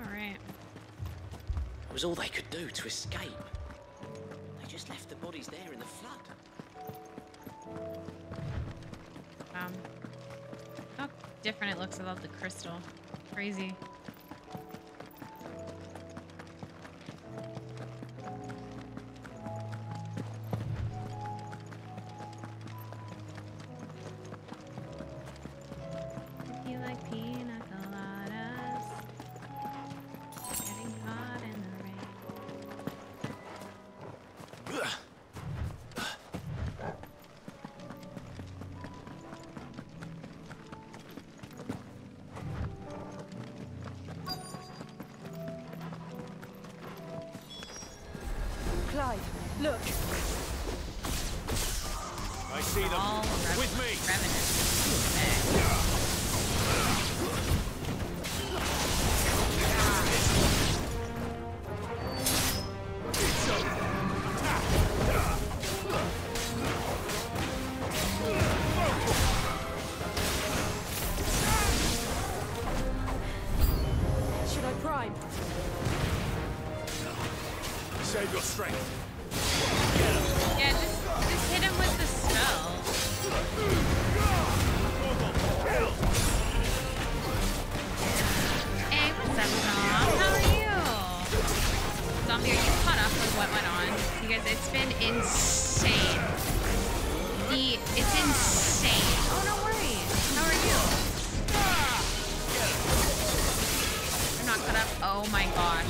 Alright. It was all they could do to escape. They just left the bodies there in the flood. How different it looks without the crystal. Crazy. If you like pina coladas, getting caught in the rain. Clive, look. I see them. All With me. Should I prime? Save your strength. Yeah, just hit him with the spell. Hey, what's up, Tom? How are you? Zombie, are you caught up with what went on? You guys, it's been insane. It's insane. Oh, no worries. How are you? I'm not caught up. Oh my gosh.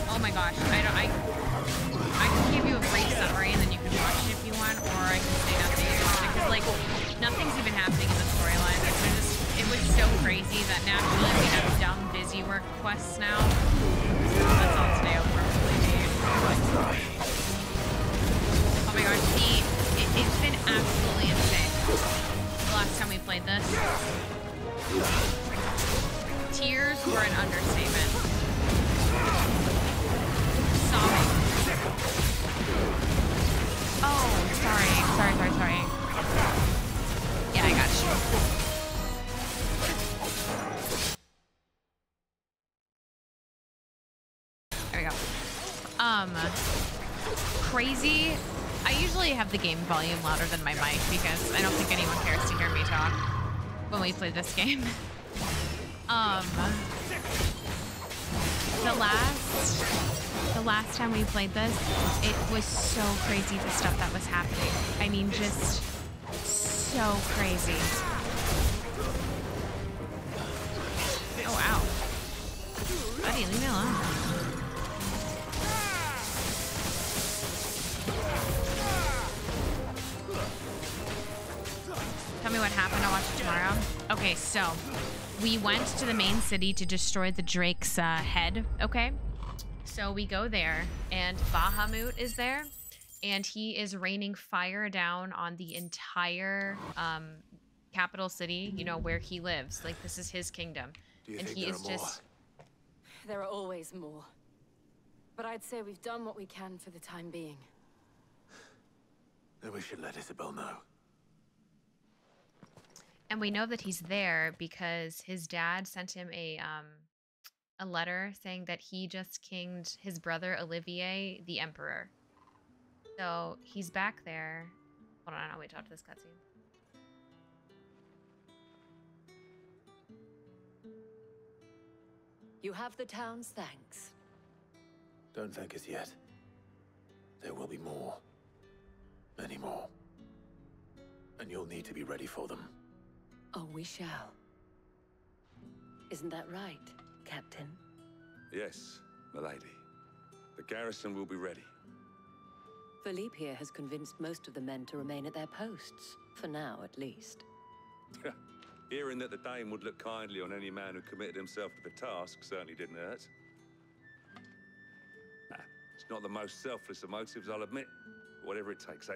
Oh my gosh. I can give you a brief summary and then you can watch it if you want, or I can say nothing. Because like nothing's even happening in the storyline. It was so crazy that naturally we have dumb busy work quests now. So that's all today will probably be. Oh my gosh, it's been absolutely insane. The last time we played this. Tears were an understatement. Sobbing. Oh, sorry. Yeah, I got you. There we go. Crazy. I usually have the game volume louder than my mic because I don't think anyone cares to hear me talk when we play this game. The last time we played this, it was so crazy the stuff that was happening. I mean, just so so crazy. Oh, wow. Buddy, leave me alone. Tell me what happened. I'll watch it tomorrow. Okay, so we went to the main city to destroy the Drake's head, okay? So we go there, and Bahamut is there, and he is raining fire down on the entire capital city, you know, where he lives. Like, this is his kingdom. Do you and think he there is are more? just... There are always more. But I'd say we've done what we can for the time being. Then we should let Isabel know. And we know that he's there because his dad sent him a letter saying that he just kinged his brother Olivier, the Emperor. So he's back there. Hold on, I'll wait to talk to this cutscene. You have the town's thanks. Don't thank us yet. There will be more. Many more. And you'll need to be ready for them. Oh, we shall. Isn't that right, Captain? Yes, milady. The garrison will be ready. Philippe here has convinced most of the men to remain at their posts. For now, at least. Hearing that the Dane would look kindly on any man who committed himself to the task certainly didn't hurt. It's not the most selfless of motives, I'll admit. Whatever it takes, eh?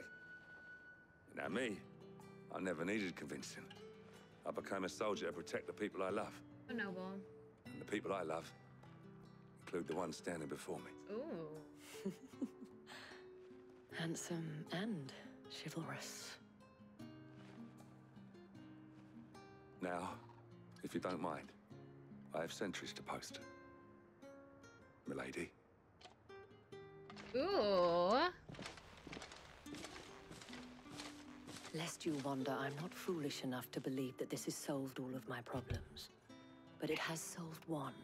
Now me, I never needed convincing. I became a soldier to protect the people I love. So noble. And the people I love include the ones standing before me. Ooh. Handsome and chivalrous. Now, if you don't mind, I have sentries to post. Milady. Ooh. Lest you wonder, I'm not foolish enough to believe that this has solved all of my problems. But it has solved one,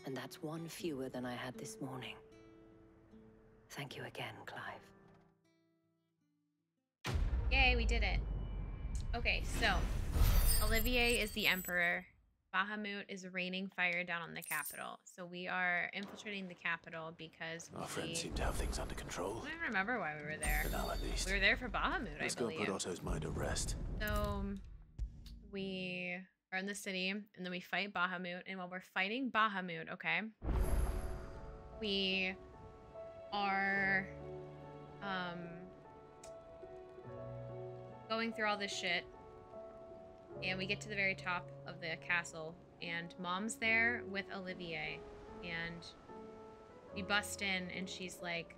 and that's one fewer than I had this morning. Thank you again, Clive. Yay, we did it. Okay, so Olivier is the Emperor. Bahamut is raining fire down on the capital. So we are infiltrating the capital because Our friends seem to have things under control. I don't remember why we were there. For now, at least. We were there for Bahamut, Let's I go believe. put Otto's mind at rest. So we are in the city, and then we fight Bahamut. And while we're fighting Bahamut, okay, we are going through all this shit. And we get to the very top of the castle, and Mom's there with Olivier, and we bust in, and she's like,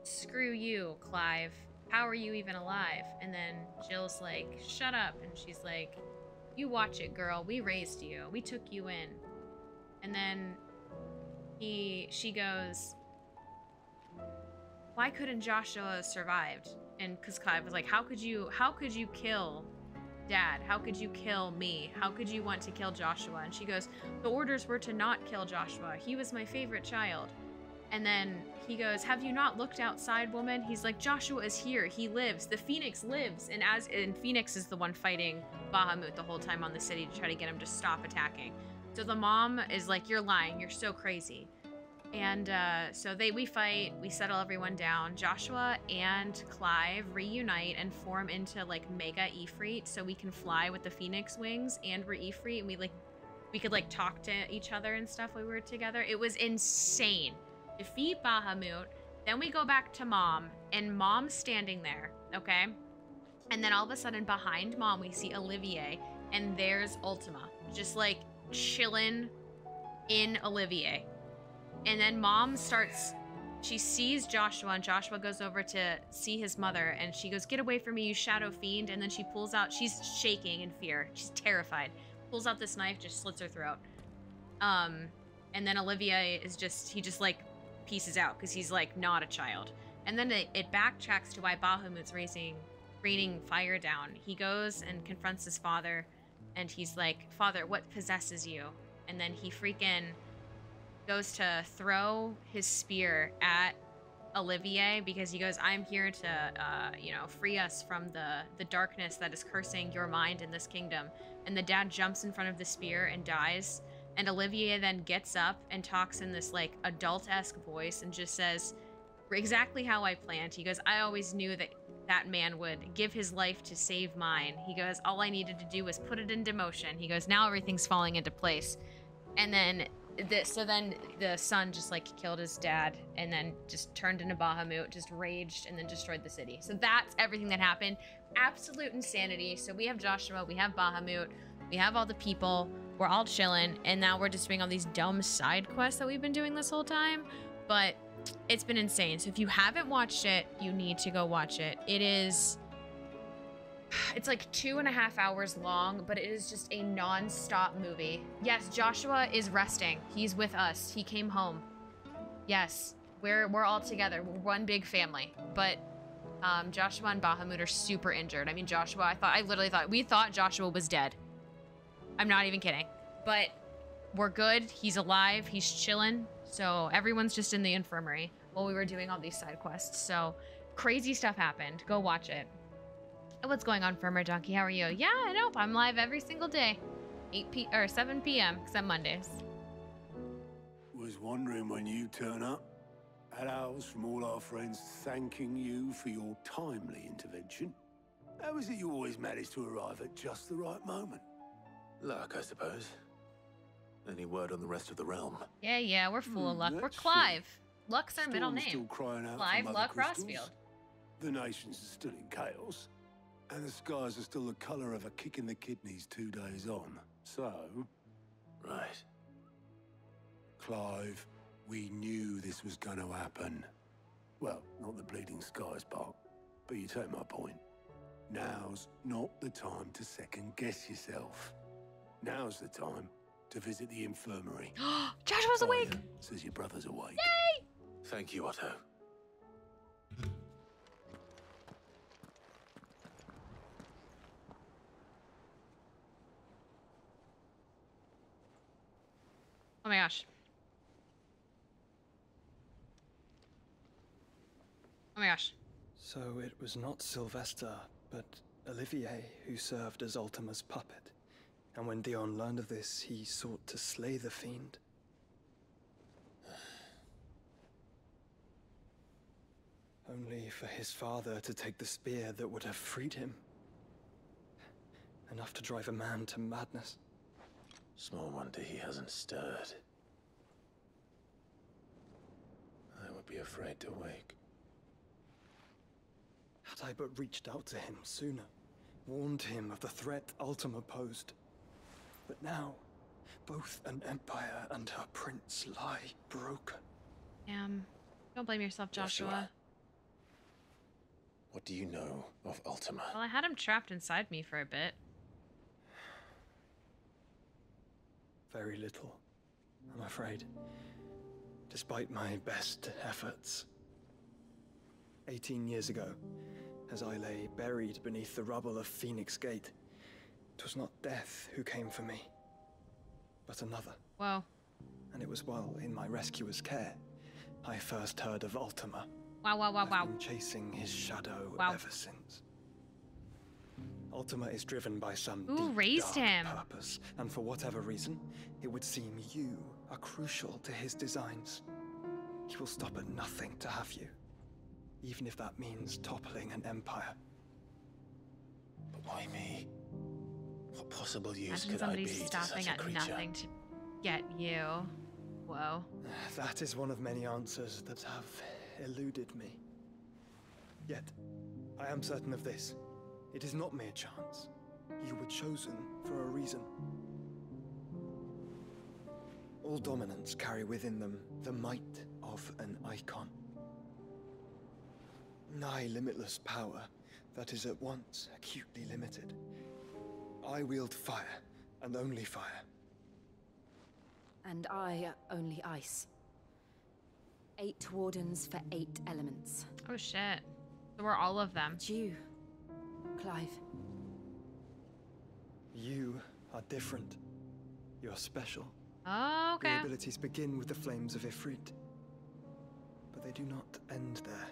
"Screw you, Clive. How are you even alive?" And then Jill's like, "Shut up." And she's like, "You watch it, girl. We raised you. We took you in." And then she goes, "Why couldn't Joshua have survived?" And because Clive was like, how could you kill Dad? How could you kill me? How could you want to kill Joshua? And she goes, "The orders were to not kill Joshua. He was my favorite child." And then he goes, "Have you not looked outside, woman?" He's like, "Joshua is here. He lives. The Phoenix lives." And Phoenix is the one fighting Bahamut the whole time on the city to try to get him to stop attacking. So the mom is like, "You're lying. You're so crazy." And so we fight, we settle everyone down. Joshua and Clive reunite and form into like Mega Ifrit, so we can fly with the Phoenix wings, and we're Ifrit, and we could like talk to each other and stuff when we were together. It was insane. Defeat Bahamut, then we go back to Mom, and Mom's standing there, okay? And then all of a sudden behind Mom we see Olivier, and there's Ultima, just like chilling in Olivier. And then Mom she sees Joshua, and Joshua goes over to see his mother, and she goes, "Get away from me, you shadow fiend." And then she pulls out, she's shaking in fear, she's terrified, pulls out this knife, just slits her throat. And then Olivier he just like pieces out, because he's like not a child. And then it backtracks to why Bahamut's raining fire down. He goes and confronts his father, and he's like, "Father, what possesses you?" And then he freaking goes to throw his spear at Olivier because he goes, I'm here to, you know, free us from the darkness that is cursing your mind in this kingdom. And the dad jumps in front of the spear and dies. And Olivier then gets up and talks in this like adult-esque voice and just says exactly how I planned. He goes, I always knew that that man would give his life to save mine. He goes, all I needed to do was put it into motion. He goes, now everything's falling into place. And then so then the son just like killed his dad and then just turned into Bahamut, just raged and then destroyed the city. So that's everything that happened. Absolute insanity. So we have Joshua, we have Bahamut, we have all the people, we're all chilling, and now we're just doing all these dumb side quests that we've been doing this whole time. But it's been insane. So if you haven't watched it, you need to go watch it. It's like 2.5 hours long, but it is just a non-stop movie. Yes, Joshua is resting. He's with us. He came home. Yes, we're all together. We're one big family. But Joshua and Bahamut are super injured. I mean, Joshua, we thought Joshua was dead. I'm not even kidding. But we're good. He's alive. He's chilling. So everyone's just in the infirmary while we were doing all these side quests. So crazy stuff happened. Go watch it. What's going on, Firmer Donkey? How are you? Yeah, I know. I'm live every single day. 7 p.m. except Mondays. Was wondering when you turn up. Had ours from all our friends thanking you for your timely intervention. How is it you always manage to arrive at just the right moment? Luck, I suppose. Any word on the rest of the realm? Yeah, we're full of luck. We're Clive. Luck's our middle name. Still crying out Clive for Luck crystals. Rossfield. The nations are still in chaos. And the skies are still the colour of a kick in the kidneys 2 days on. So... Right. Clive, we knew this was going to happen. Well, not the bleeding skies part, but you take my point. Now's not the time to second-guess yourself. Now's the time to visit the infirmary. Joshua's awake! Says your brother's awake. Yay! Thank you, Otto. Oh my gosh. Oh my gosh. So it was not Sylvester, but Olivier who served as Ultima's puppet. And when Dion learned of this, he sought to slay the fiend. Only for his father to take the spear that would have freed him. Enough to drive a man to madness. Small wonder he hasn't stirred. I would be afraid to wake. Had I but reached out to him sooner, warned him of the threat Ultima posed. But now, both an empire and her prince lie broken. Don't blame yourself, Joshua. What do you know of Ultima? Well, I had him trapped inside me for a bit. Very little, I'm afraid. Despite my best efforts. 18 years ago, as I lay buried beneath the rubble of Phoenix Gate, it was not death who came for me, but another. Whoa. And it was while in my rescuer's care, I first heard of Ultima. Wow. I've been chasing his shadow ever since. Ultima is driven by some deep, dark purpose, and for whatever reason, it would seem you are crucial to his designs. He will stop at nothing to have you, even if that means toppling an empire. But why me? What possible use Imagine could I be somebody to stopping such a at creature? nothing to get you. Whoa. That is one of many answers that have eluded me. Yet, I am certain of this. It is not mere chance. You were chosen for a reason. All dominants carry within them the might of an icon. Nigh limitless power that is at once acutely limited. I wield fire, and only fire. And I only ice. 8 wardens for 8 elements. Oh shit. So we're all of them. It's you, Clive. You are different. You're special. Oh, okay. Your abilities begin with the flames of Ifrit. but they do not end there.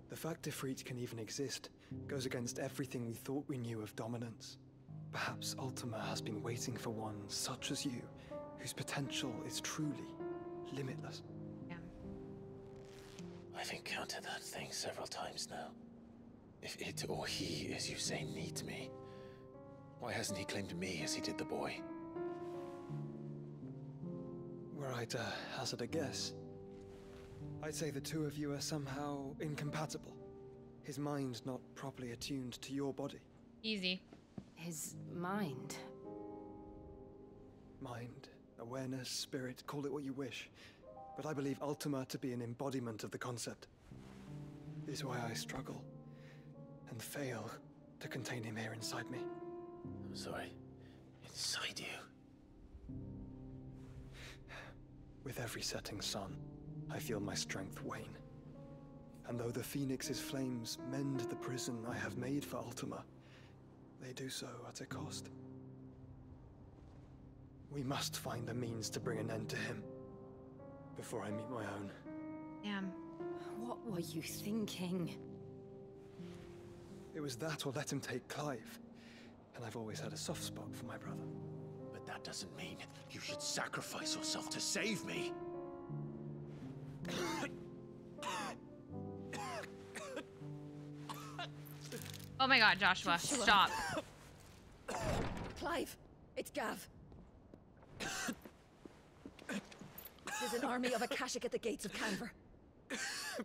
The fact Ifrit can even exist goes against everything we thought we knew of dominance. Perhaps Ultima has been waiting for one such as you, whose potential is truly limitless. Yeah. I've encountered that thing several times now. If it or he, as you say, needs me, why hasn't he claimed me as he did the boy? Were I to hazard a guess, I'd say the two of you are somehow incompatible. His mind not properly attuned to your body. Easy. His mind? Mind, awareness, spirit, call it what you wish. But I believe Ultima to be an embodiment of the concept. This is why I struggle and fail to contain him here inside me. I'm sorry. Inside you? With every setting sun, I feel my strength wane. And though the Phoenix's flames mend the prison I have made for Ultima, they do so at a cost. We must find a means to bring an end to him before I meet my own. Damn. What were you thinking? It was that or let him take Clive. And I've always had a soft spot for my brother. But that doesn't mean you should sacrifice yourself to save me. Oh my god, Joshua, stop. Clive, it's Gav. There's an army of Akashic at the gates of Canver. Oh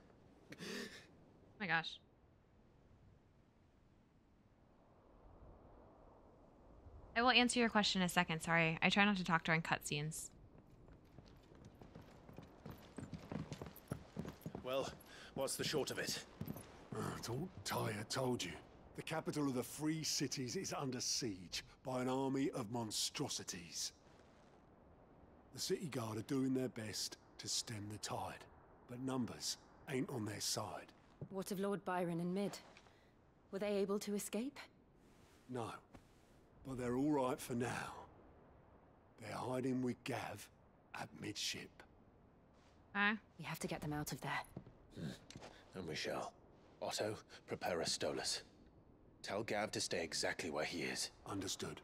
my gosh. I will answer your question in a second, sorry. I try not to talk during cutscenes. Well, what's the short of it? Thought Tyre told you. The capital of the Free Cities is under siege by an army of monstrosities. The city guard are doing their best to stem the tide, but numbers ain't on their side. What of Lord Byron and Mid? Were they able to escape? No, but they're all right for now. They're hiding with Gav at midship. We have to get them out of there. And we shall. Otto, prepare a Stolas. Tell Gav to stay exactly where he is. Understood.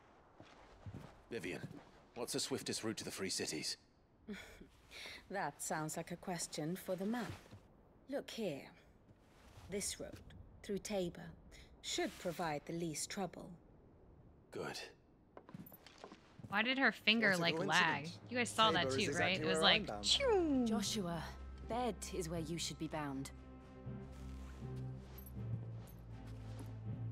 Vivian, what's the swiftest route to the Free Cities? That sounds like a question for the map. Look here. This road, through Tabor, should provide the least trouble. Good. Why did her finger like lag? You guys saw that too, right? It was like, choo. Joshua, bed is where you should be bound.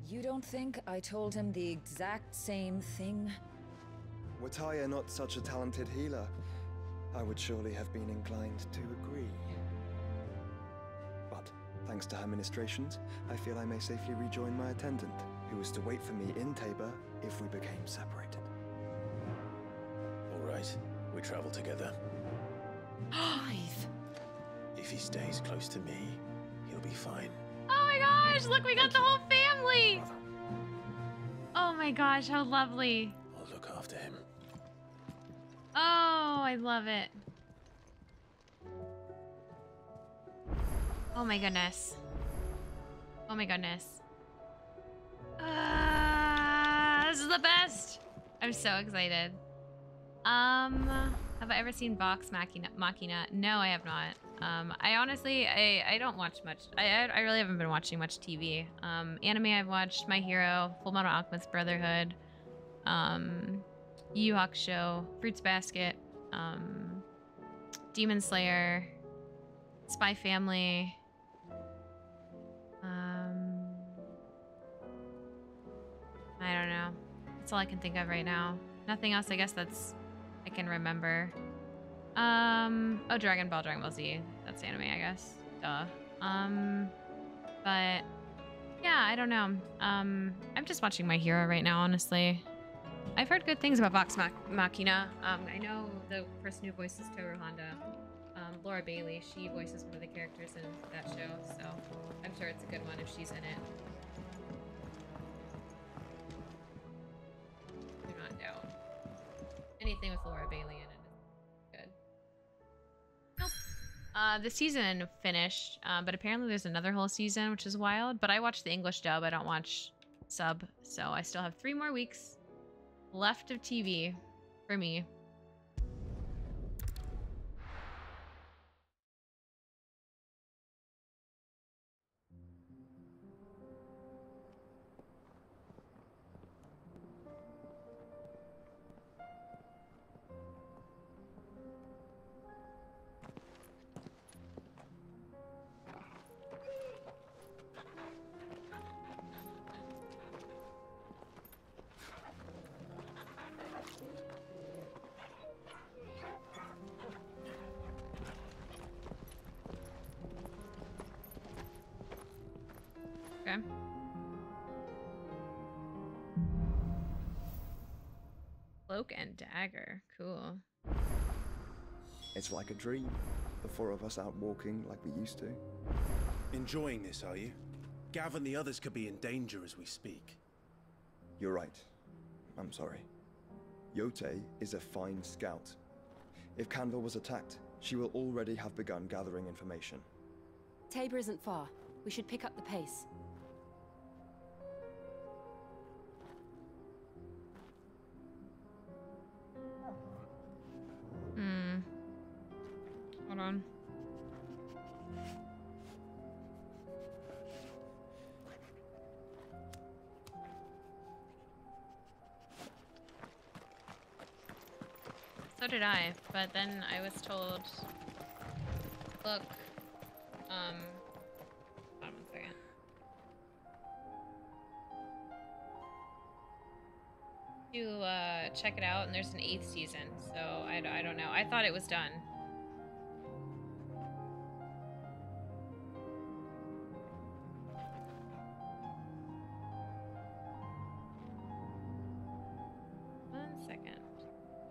You don't think I told him the exact same thing? Were Tyre not such a talented healer, I would surely have been inclined to agree. But thanks to her ministrations, I feel I may safely rejoin my attendant, who was to wait for me in Tabor if we became separated. All right, we travel together. Clive! If he stays close to me, he'll be fine. Oh my gosh, look, we got the whole family! Oh my gosh, how lovely. I'll look after him. Oh, I love it. Oh my goodness. Oh my goodness. This is the best. I'm so excited. Have I ever seen Vox Machina? No, I have not. I honestly, I don't watch much. I really haven't been watching much TV. Anime I've watched My Hero, Fullmetal Alchemist Brotherhood, Yu Yu Hakusho, Fruits Basket, Demon Slayer, Spy Family. I don't know. That's all I can think of right now. Nothing else, I guess I can remember. Oh, Dragon Ball Z. That's anime, I guess. Duh. But yeah, I don't know. I'm just watching My Hero right now, honestly. I've heard good things about Vox Machina. I know the person who voices Toru Honda, Laura Bailey, she voices one of the characters in that show, so I'm sure it's a good one if she's in it. Do not doubt. Anything with Laura Bailey in it is good. Nope. The season finished, but apparently there's another whole season, which is wild. But I watch the English dub. I don't watch sub, so I still have 3 more weeks left of TV for me. Okay. Cloak and dagger. Cool. It's like a dream. The 4 of us out walking like we used to. Enjoying this, are you? Gav and the others could be in danger as we speak. You're right. I'm sorry. Yote is a fine scout. If Canville was attacked, she will already have begun gathering information. Tabor isn't far. We should pick up the pace. Hold on. So did I, but then I was told, look, hold on 1 second. To check it out, and there's an 8th season, so I don't know. I thought it was done.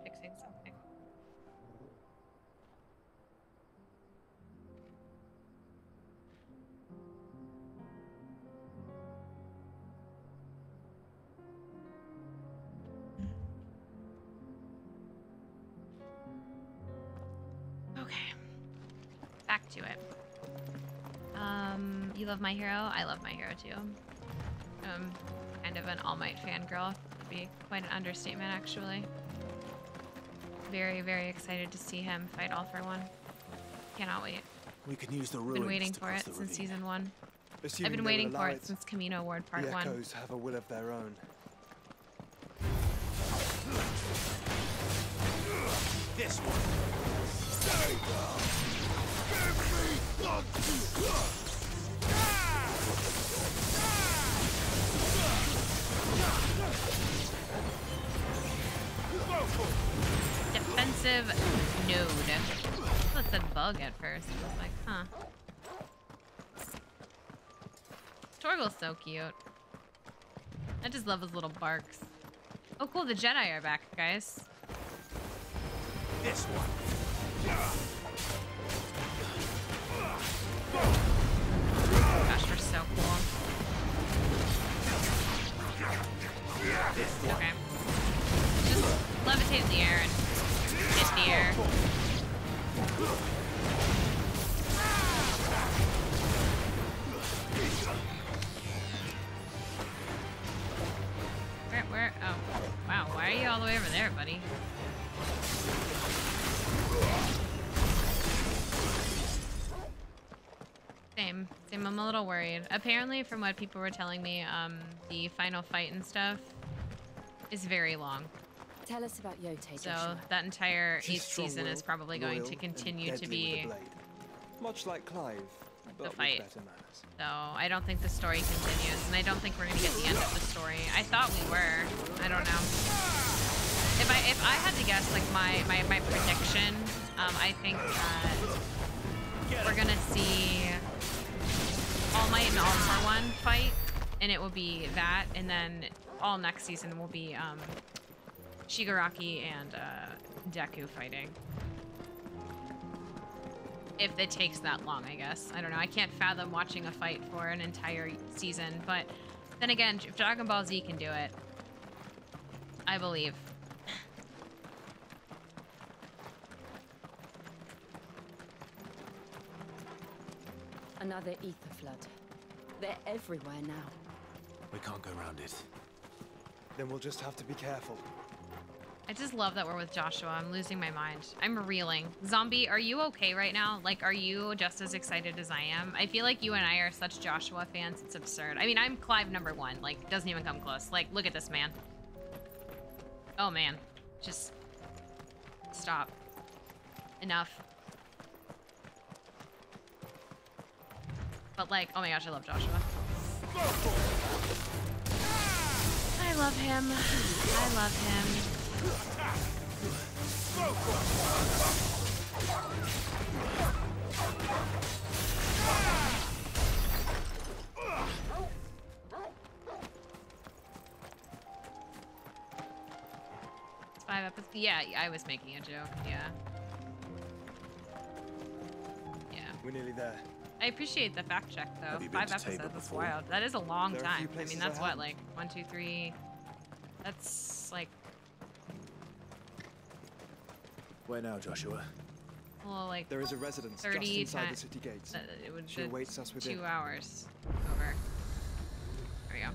Fixing something. Okay. Back to it. You love My Hero? I love My Hero too. Kind of an All Might fangirl. Would be quite an understatement, actually. Very, very excited to see him fight All for One. Cannot wait. We can use the I've ruins been waiting to for cross it the since ravine. season 1. Assuming I've been they will waiting allow for it it, since Camino Ward Part the 1. Echoes have a will of their own. This one. Stay down. Defensive node. I thought it said bug at first. I was like, huh. Torgal's so cute. I just love his little barks. Oh cool, the Jedi are back, guys. This one. Gosh, we're so cool. Okay. Just levitate in the air and hit the air. Where? Oh, wow. Why are you all the way over there, buddy? Same. I'm a little worried. Apparently, from what people were telling me, the final fight and stuff is very long. Tell us about Yote, So Joshua. that entire She's 8th season is strong-willed, probably going loyal, to and continue to deadly with be the blade. Much like Clive, but the with fight. better manners. So I don't think the story continues, and I don't think we're gonna get the end of the story. I thought we were. I don't know. If I had to guess, like my prediction, I think that we're gonna see All Might and All for One fight, and it will be that, and then all next season will be Shigaraki and Deku fighting. If it takes that long, I guess. I don't know. I can't fathom watching a fight for an entire season, but then again, if Dragon Ball Z can do it, I believe. Another ether flood. They're everywhere now. We can't go around it. Then we'll just have to be careful. I just love that we're with Joshua. I'm losing my mind. I'm reeling. Zombie, are you okay right now? Like, are you just as excited as I am? I feel like you and I are such Joshua fans. It's absurd. I mean, I'm Clive #1. Like, doesn't even come close. Like, look at this man. Oh, man. Just stop. Enough. But, like, oh my gosh, I love Joshua. I love him. I love him. 5 episodes. Yeah, I was making a joke. Yeah. Yeah. We're nearly there. I appreciate the fact check though. 5 episodes. That's wild. That is a long time. I mean, that's what, like 1, 2, 3. That's like. Where now, Joshua? Well, like there is a residence 30 just inside times. the city gates. It would She awaits us within 2 hours. Over. There we go.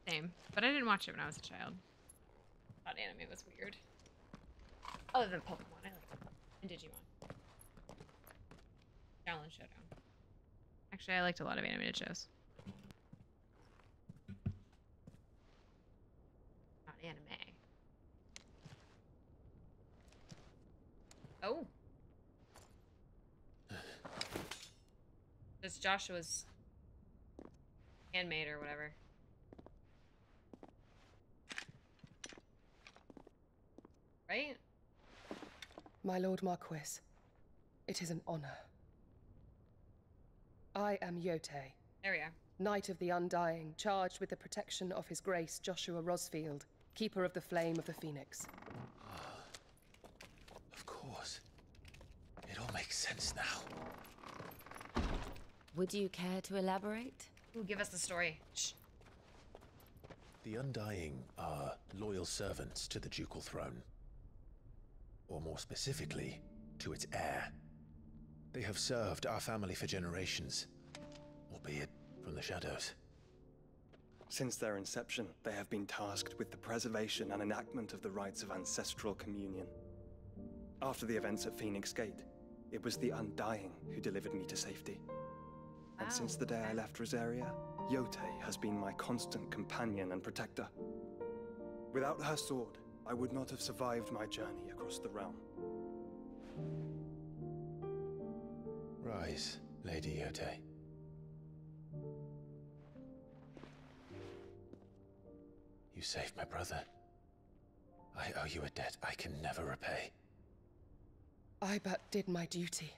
Same, but I didn't watch it when I was a child. Thought anime was weird. Other than Pokemon, I like Pokemon and Digimon. Challenge Showdown. Actually, I liked a lot of animated shows. Not anime. Oh. That's Joshua's handmaid or whatever. Right? My Lord Marquis, it is an honor. I am Yote. There we are. Knight of the Undying, charged with the protection of His Grace Joshua Rosfield, Keeper of the Flame of the Phoenix. Of course. It all makes sense now. Would you care to elaborate? Ooh, give us the story. Shh. The Undying are loyal servants to the ducal throne. Or more specifically, to its heir. They have served our family for generations, albeit from the shadows. Since their inception, they have been tasked with the preservation and enactment of the rites of ancestral communion. After the events at Phoenix Gate, it was the Undying who delivered me to safety. And since the day I left Rosaria, Yote has been my constant companion and protector. Without her sword, I would not have survived my journey across the realm. Rise, Lady Yote. You saved my brother. I owe you a debt I can never repay. I but did my duty.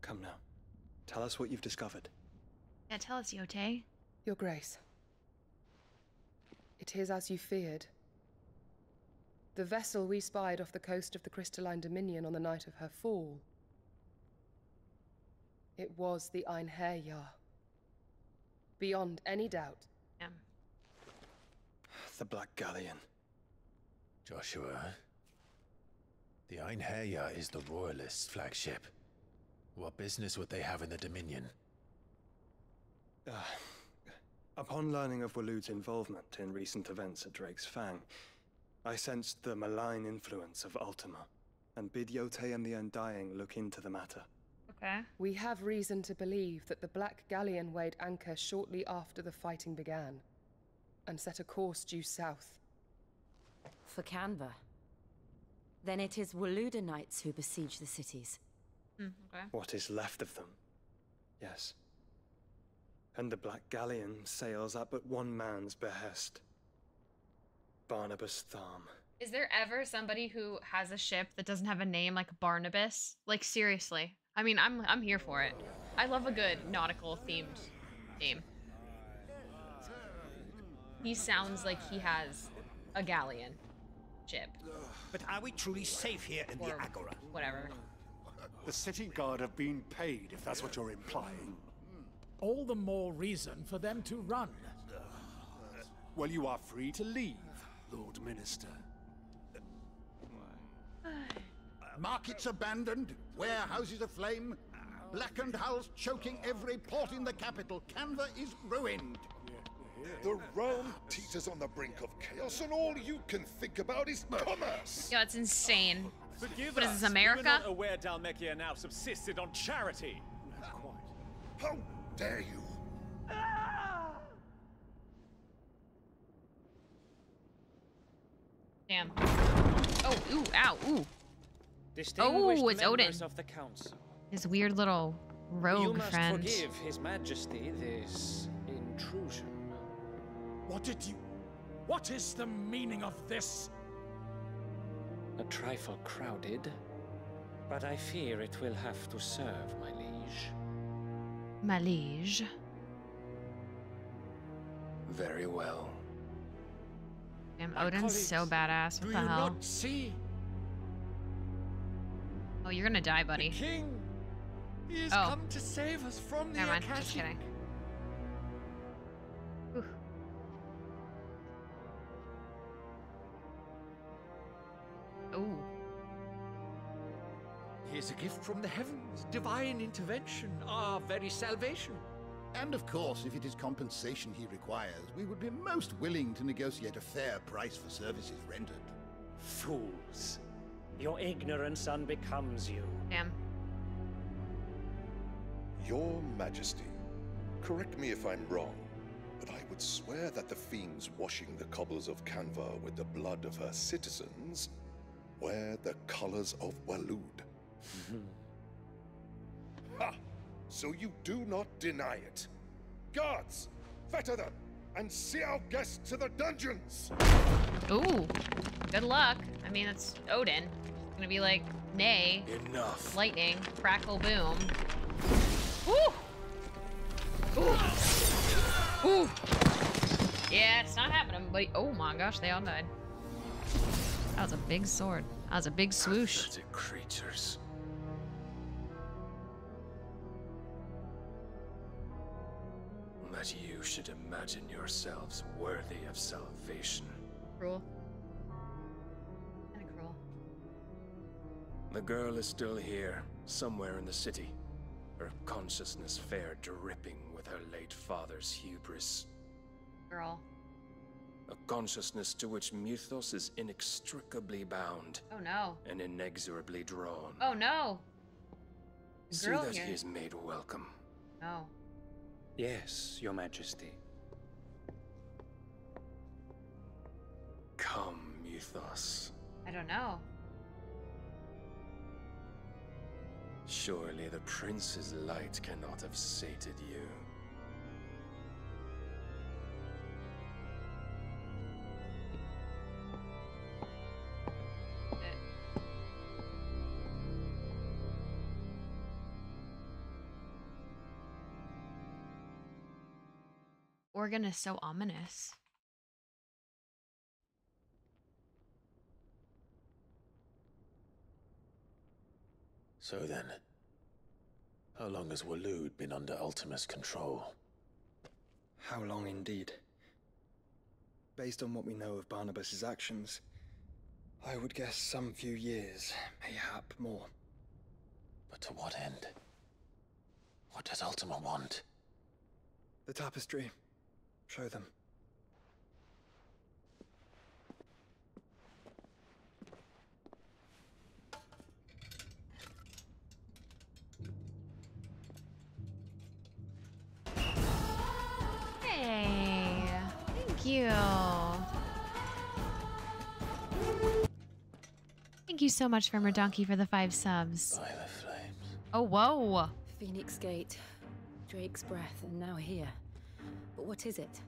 Come now. Tell us what you've discovered. Yeah, tell us, Yote. Your Grace. It is as you feared. The vessel we spied off the coast of the Crystalline Dominion on the night of her fall. It was the Einherjar. Beyond any doubt. Yeah. The Black Galleon. Joshua, the Einherjar is the Royalists' flagship. What business would they have in the Dominion? Upon learning of Waloed's involvement in recent events at Drake's Fang, I sensed the malign influence of Ultima, and bid Yote and the Undying look into the matter. Okay. We have reason to believe that the Black Galleon weighed anchor shortly after the fighting began, and set a course due south. For Canva. Then it is Waloed Knights who besiege the cities. Okay. What is left of them? Yes. And the Black Galleon sails at but one man's behest. Barnabas Tharm. Is there ever somebody who has a ship that doesn't have a name like Barnabas? Like, seriously. I mean, I'm here for it. I love a good nautical themed game. He sounds like he has a galleon ship. But are we truly safe here in the Agora? Whatever. The city guard have been paid, if that's what you're implying. All the more reason for them to run. Well, you are free to leave, Lord Minister. Markets abandoned, warehouses aflame, blackened hulls choking every port in the capital. Canva is ruined. The realm teeters on the brink of chaos, and all you can think about is commerce. Yeah, it's insane. Forgive what is us. this, America? We were not aware Dhalmekia now subsisted on charity. Not quite. How dare you? Damn. Oh, ooh, ow, ooh. Distinguished Oh, it's Odin. members of the council. His weird little rogue You must friend. forgive His Majesty this intrusion. What is the meaning of this? A trifle crowded, but I fear it will have to serve, my liege. My liege. Very well. Damn, Odin's so badass. What the hell? Not see? Oh, you're gonna die, buddy. The king! He has Oh. come to save us from the Never mind, just Akashic. kidding. Whew. Ooh. He is a gift from the heavens, divine intervention, our very salvation. And of course, if it is compensation he requires, we would be most willing to negotiate a fair price for services rendered. Fools. Your ignorance unbecomes you. Damn. Your Majesty, correct me if I'm wrong, but I would swear that the fiends washing the cobbles of Canva with the blood of her citizens wear the colors of Waloed. Ha! So you do not deny it. Guards, fetter them, and see our guests to the dungeons! Ooh. Good luck. I mean, it's Odin. It's gonna be like, nay. Enough. Lightning. Crackle, boom. Woo! Ooh. Ooh. Yeah, it's not happening, but oh my gosh, they all died. That was a big sword. That was a big swoosh. Pathetic creatures. That you should imagine yourselves worthy of salvation. Cruel. Kinda cruel. The girl is still here, somewhere in the city. Her consciousness fair dripping with her late father's hubris. Girl. A consciousness to which Mythos is inextricably bound. Oh no. And inexorably drawn. Oh no. The See girl that here. he is made welcome. No. Yes, Your Majesty. Come, Mythos. I don't know. Surely the prince's light cannot have sated you. Organ is so ominous. So then, how long has Waloed been under Ultima's control? How long indeed? Based on what we know of Barnabas's actions, I would guess some few years, mayhap more. But to what end? What does Ultima want? The tapestry. Show them. Hey, thank you. Thank you so much, Farmer Donkey, for the 5 subs. By the flames. Oh, whoa. Phoenix Gate, Drake's Breath, and now here. But what is it?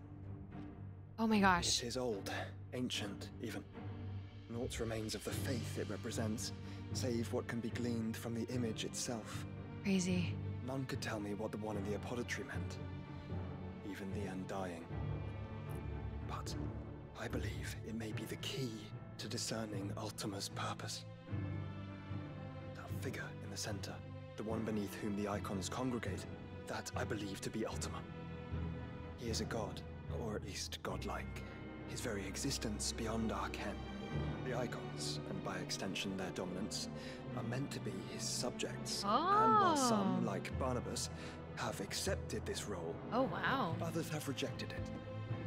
Oh my gosh. It is old, ancient, even. Naught remains of the faith it represents, save what can be gleaned from the image itself. Crazy. None could tell me what the one in the apothecary meant. Even the Undying. But I believe it may be the key to discerning Ultima's purpose. That figure in the center, the one beneath whom the icons congregate, that I believe to be Ultima. He is a god, or at least godlike. His very existence beyond our ken. The icons, and by extension their dominants, are meant to be his subjects. Oh. And while some, like Barnabas, have accepted this role, oh wow, others have rejected it.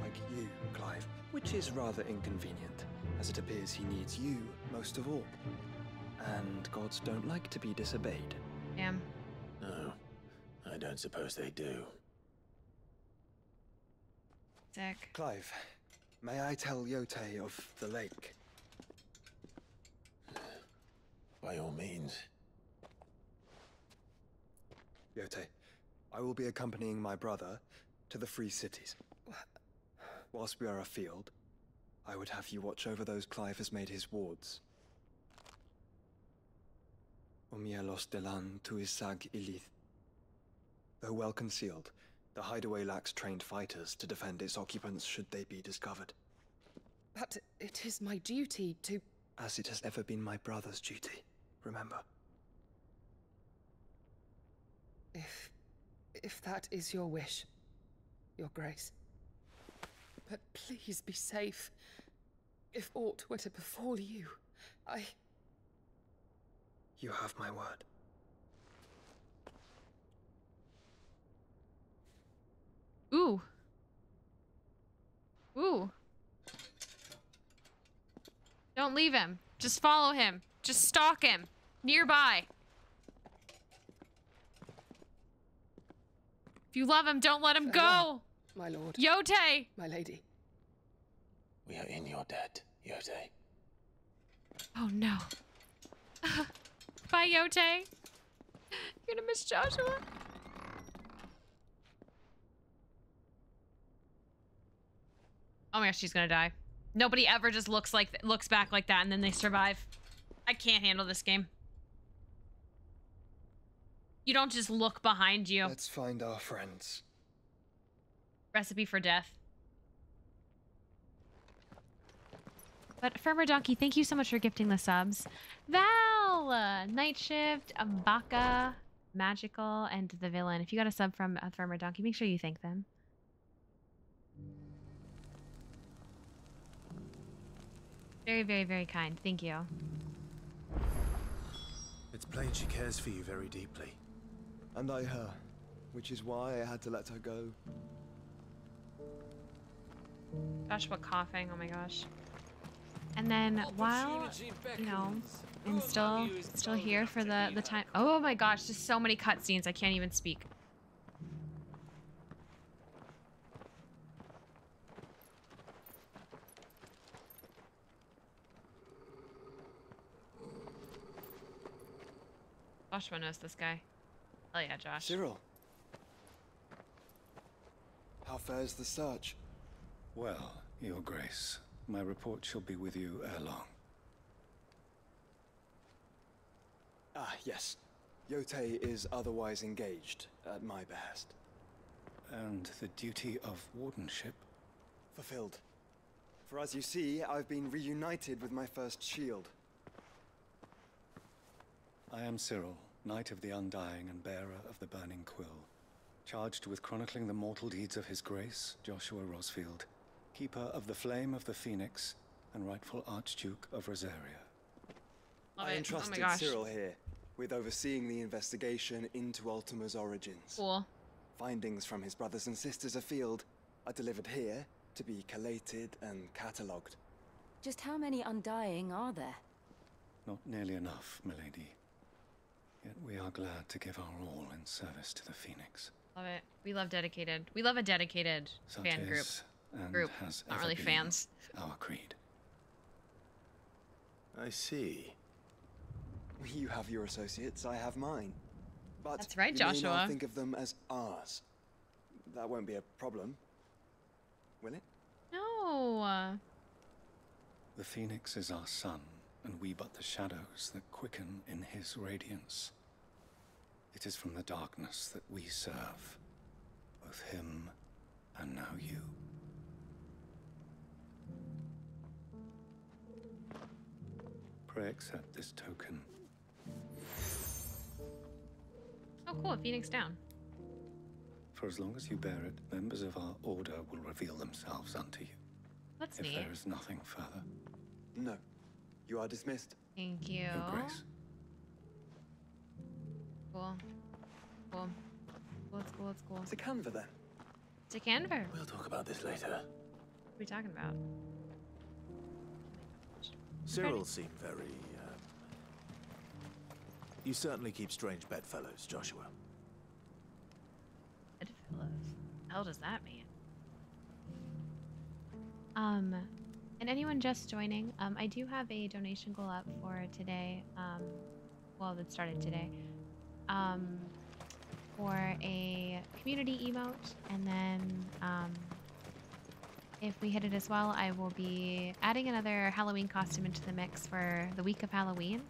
Like you, Clive, which is rather inconvenient, as it appears he needs you most of all. And gods don't like to be disobeyed. Damn. No, I don't suppose they do. Sick. Clive, may I tell Yote of the lake? By all means. Yote, I will be accompanying my brother to the Free Cities. Whilst we are afield, I would have you watch over those Clive has made his wards. Omielos delan tuisag ilith. Though well concealed, the hideaway lacks trained fighters to defend its occupants should they be discovered. But it is my duty to... As it has ever been my brother's duty, remember. If that is your wish, Your Grace. But please be safe. If aught were to befall you, You have my word. Ooh. Ooh. Don't leave him. Just follow him. Just stalk him. Nearby. If you love him, don't let him go. My lord. Yote. My lady. We are in your debt, Yote. Oh no. Bye, Yote. You're gonna miss Joshua. Oh my gosh, she's gonna die. Nobody ever just looks back like that and then they survive. I can't handle this game. You don't just look behind you. Let's find our friends. Recipe for death. But Firmer Donkey, thank you so much for gifting the subs. Val, Night Shift, Baka, Magical, and the Villain. If you got a sub from Firmer Donkey, make sure you thank them. Very, very, very kind. Thank you. It's plain she cares for you very deeply. And I her, which is why I had to let her go. Joshua coughing, oh my gosh. And then while, you know, I'm still here for the time. Oh my gosh, there's so many cutscenes, I can't even speak. Joshua knows this guy. Hell yeah, Josh. Cyril. How fares the search? Well, Your Grace, my report shall be with you ere long. Ah, yes. Yote is otherwise engaged, at my behest. And the duty of wardenship? Fulfilled. For as you see, I've been reunited with my first shield. I am Cyril, Knight of the Undying and bearer of the Burning Quill, charged with chronicling the mortal deeds of His Grace, Joshua Rosfield, keeper of the Flame of the Phoenix and rightful Archduke of Rosaria. I entrusted Cyril here with overseeing the investigation into Ultima's origins. Cool. Findings from his brothers and sisters afield are delivered here to be collated and catalogued. Just how many Undying are there? Not nearly enough, milady. Yet we are glad to give our all in service to the Phoenix. Love it. We love dedicated. We love a dedicated fan group. Not really fans. Our creed. I see. You have your associates, I have mine. But that's right, you Joshua. may now think of them as ours. That won't be a problem, will it? No. The Phoenix is our sun, and we but the shadows that quicken in his radiance. It is from the darkness that we serve, both him and now you. Pray accept this token. Oh cool, Phoenix down. For as long as you bear it, members of our order will reveal themselves unto you. That's if neat. there is nothing further. No. You are dismissed. Thank you. Your Grace. Cool. Cool. Cool, it's cool, it's cool. It's a Canva then. It's a Canva. We'll talk about this later. What are we talking about? Cyril seemed very, You certainly keep strange bedfellows, Joshua. Bedfellows? The hell does that mean? And anyone just joining, I do have a donation goal up for today. Well, that started today. For a community emote, and then if we hit it as well, I will be adding another Halloween costume into the mix for the week of Halloween.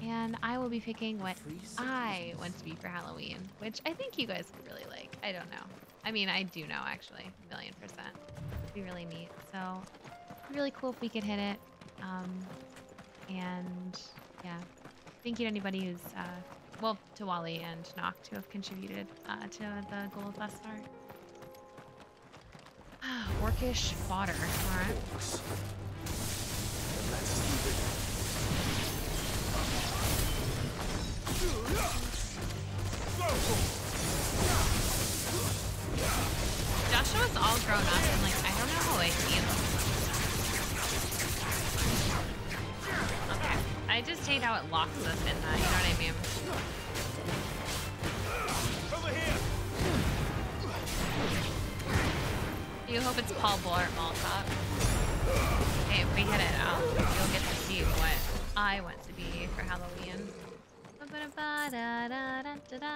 And I will be picking what I want to be for Halloween, which I think you guys would really like. I don't know. I mean, I do know, actually, 1,000,000%. It'd be really neat. So, it'd be really cool if we could hit it. And, yeah. Thank you to anybody who's, well, to Wally and Nock to have contributed to the goal thus far. Orcish fodder. All right. Joshua's all grown up and like I don't know how I feel. Okay. I just hate how it locks us in that, you know what I mean? Over here. You hope it's Paul Blart Molotov. Hey, if we hit it out, you'll get to see what I want to be for Halloween. Ba-da-da-da-da-da.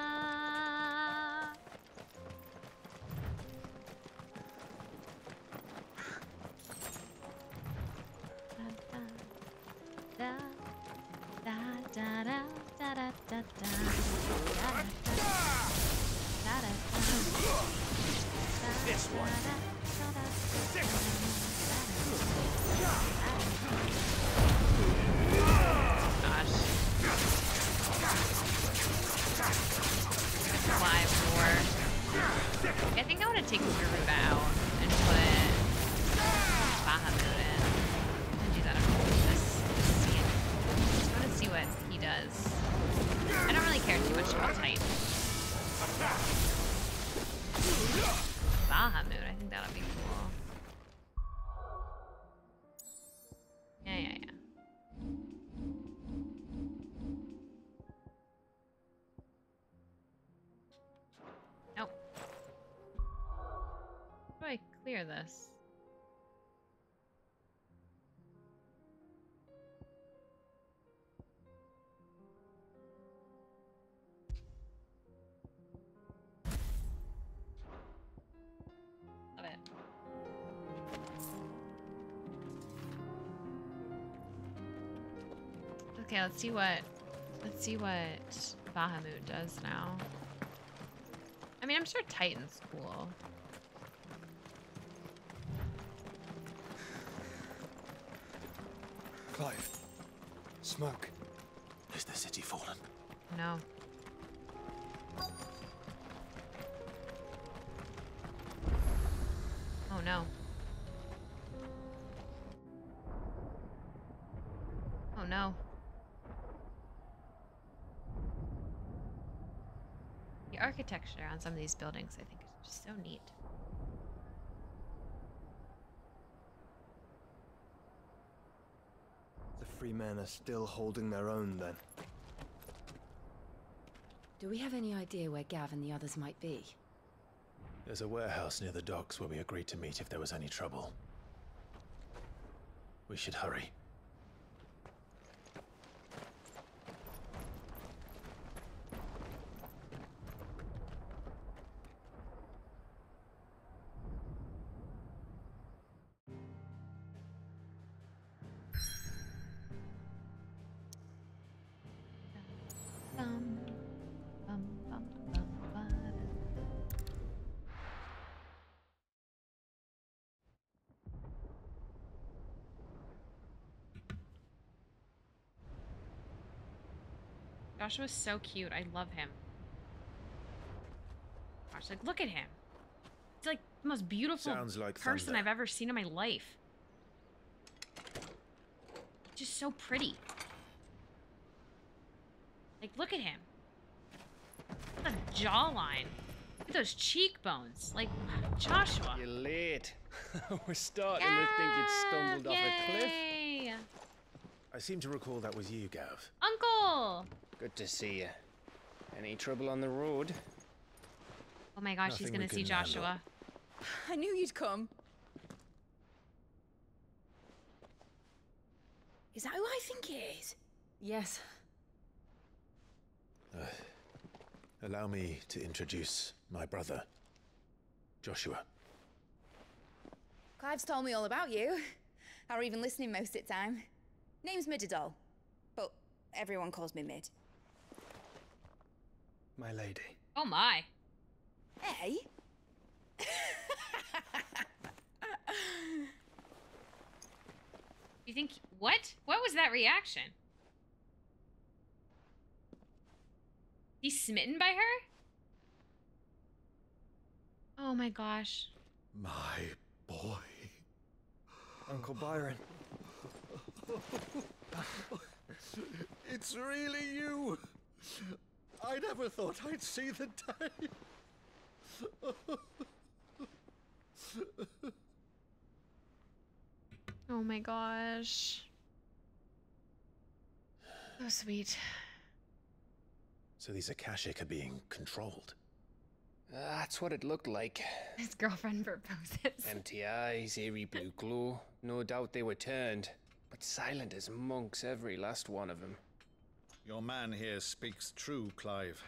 This one. Gosh. Live war. I think I want to take Garuda out and put Bahamut in. I'm gonna do that after this scene. Just want to see what he does. I don't really care too much about Titan. Bahamut, I think that'll be cool. Yeah. Nope. How do I clear this? Love it. Okay, let's see what Bahamut does now. I mean, I'm sure Titan's cool. Clive. Smoke. Is the city fallen? No. Oh no. Oh no. The architecture on some of these buildings, I think, is just so neat. The free men are still holding their own then. Do we have any idea where Gav and the others might be? There's a warehouse near the docks where we agreed to meet if there was any trouble. We should hurry. Joshua's so cute. I love him. Gosh, like, look at him. He's like the most beautiful Sounds like person thunder. I've ever seen in my life. just so pretty. Like, look at him. Look at the jawline. Look at those cheekbones. Like, Joshua. You're late. We're starting to think you'd stumbled off a cliff. Yay! I seem to recall that was you, Gav. Uncle! Good to see you. Any trouble on the road? Oh my gosh, he's gonna see Joshua. I knew you'd come. Is that who I think it is? Yes. Allow me to introduce my brother, Joshua. Clive's told me all about you. Or even listening most of the time. Name's Midadol, but everyone calls me Mid. My lady. Oh my. Hey? You think what? What was that reaction? He's smitten by her? Oh my gosh. My boy. Uncle Byron. It's really you. I never thought I'd see the day. Oh my gosh. So sweet. So these Akashic are being controlled. That's what it looked like. His girlfriend proposes. Empty eyes, eerie blue glow. No doubt they were turned, but silent as monks, every last one of them. Your man here speaks true, Clive.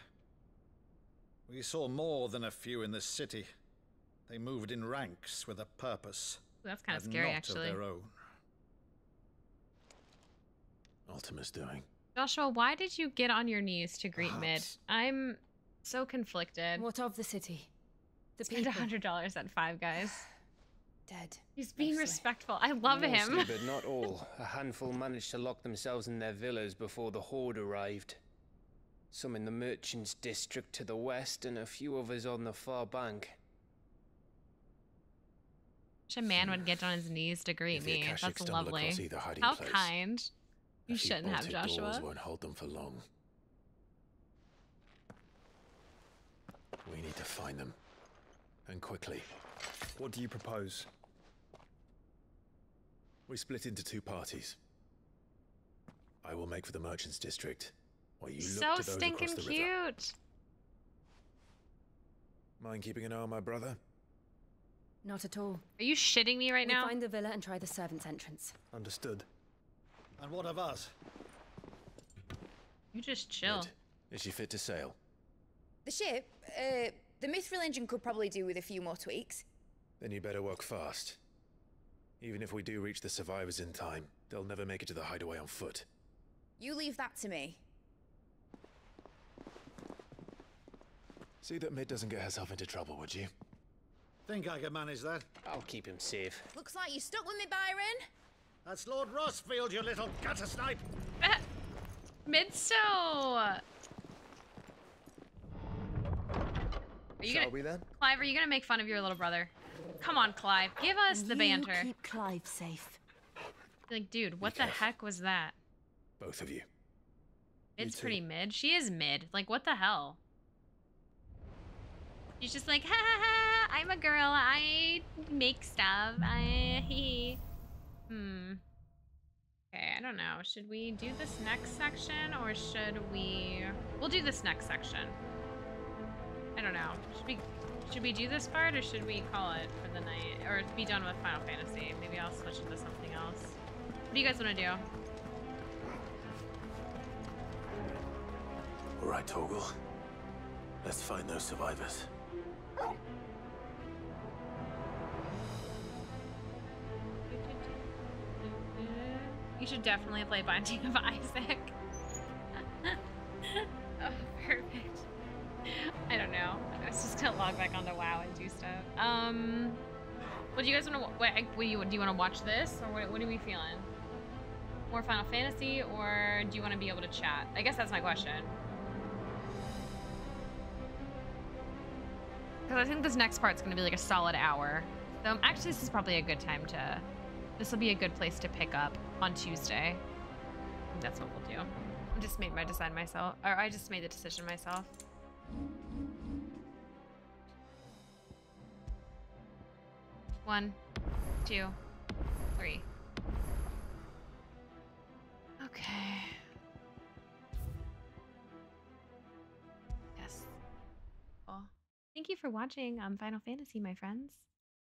We saw more than a few in this city. They moved in ranks with a purpose. That's kind of scary, not actually. Of their own. Ultima's doing. Joshua, why did you get on your knees to greet Mid? I'm so conflicted. What of the city? The people. $100 at Five Guys. Dead. He's being respectful. I love him. Mostly, but not all. A handful managed to lock themselves in their villas before the Horde arrived. Some in the Merchants District to the west, and a few others on the far bank. Wish a man would get on his knees to greet me. That's lovely. How kind. You shouldn't have, Joshua. Doors won't hold them for long. We need to find them. And quickly. What do you propose? We split into two parties. I will make for the Merchants District, while you look to those stinking across the cute. river. Mind keeping an eye on my brother? Not at all. Are you shitting me right now? Find the villa and try the servants' entrance. Understood. And what of us? You just chill. Mid, is she fit to sail? The ship, the Mithril engine could probably do with a few more tweaks. Then you better work fast. Even if we do reach the survivors in time, they'll never make it to the hideaway on foot. You leave that to me. See that Mid doesn't get herself into trouble, would you? Think I can manage that? I'll keep him safe. Looks like you stuck with me, Byron. That's Lord Rossfield, you little gutter snipe! Midso! Are you Shall we then? Clive, are you gonna make fun of your little brother? Come on, Clive, give us the banter. Keep Clive safe. Like, dude, what the heck was that? Both of you. Mid's pretty mid. She is mid. Like, what the hell? She's just like, ha ha ha, I'm a girl. I make stuff. Okay, I don't know. Should we do this next section or should we... We'll do this next section. I don't know. Should we do this part or should we call it for the night? Or be done with Final Fantasy? Maybe I'll switch into something else. What do you guys want to do? All right, Torgal. Let's find those survivors. You should definitely play Binding of Isaac. Oh, perfect. I don't know. I was just gonna log back onto WoW and do stuff. What do you guys want to? Do you want to watch this, or what are we feeling? More Final Fantasy, or do you want to be able to chat? I guess that's my question. Because I think this next part's gonna be like a solid hour. So actually, this is probably a good time to. This will be a good place to pick up on Tuesday. that's what we'll do. I just made my decision myself, or I just made the decision myself. One, 2, 3. Okay. Yes. Well, thank you for watching Final Fantasy, my friends.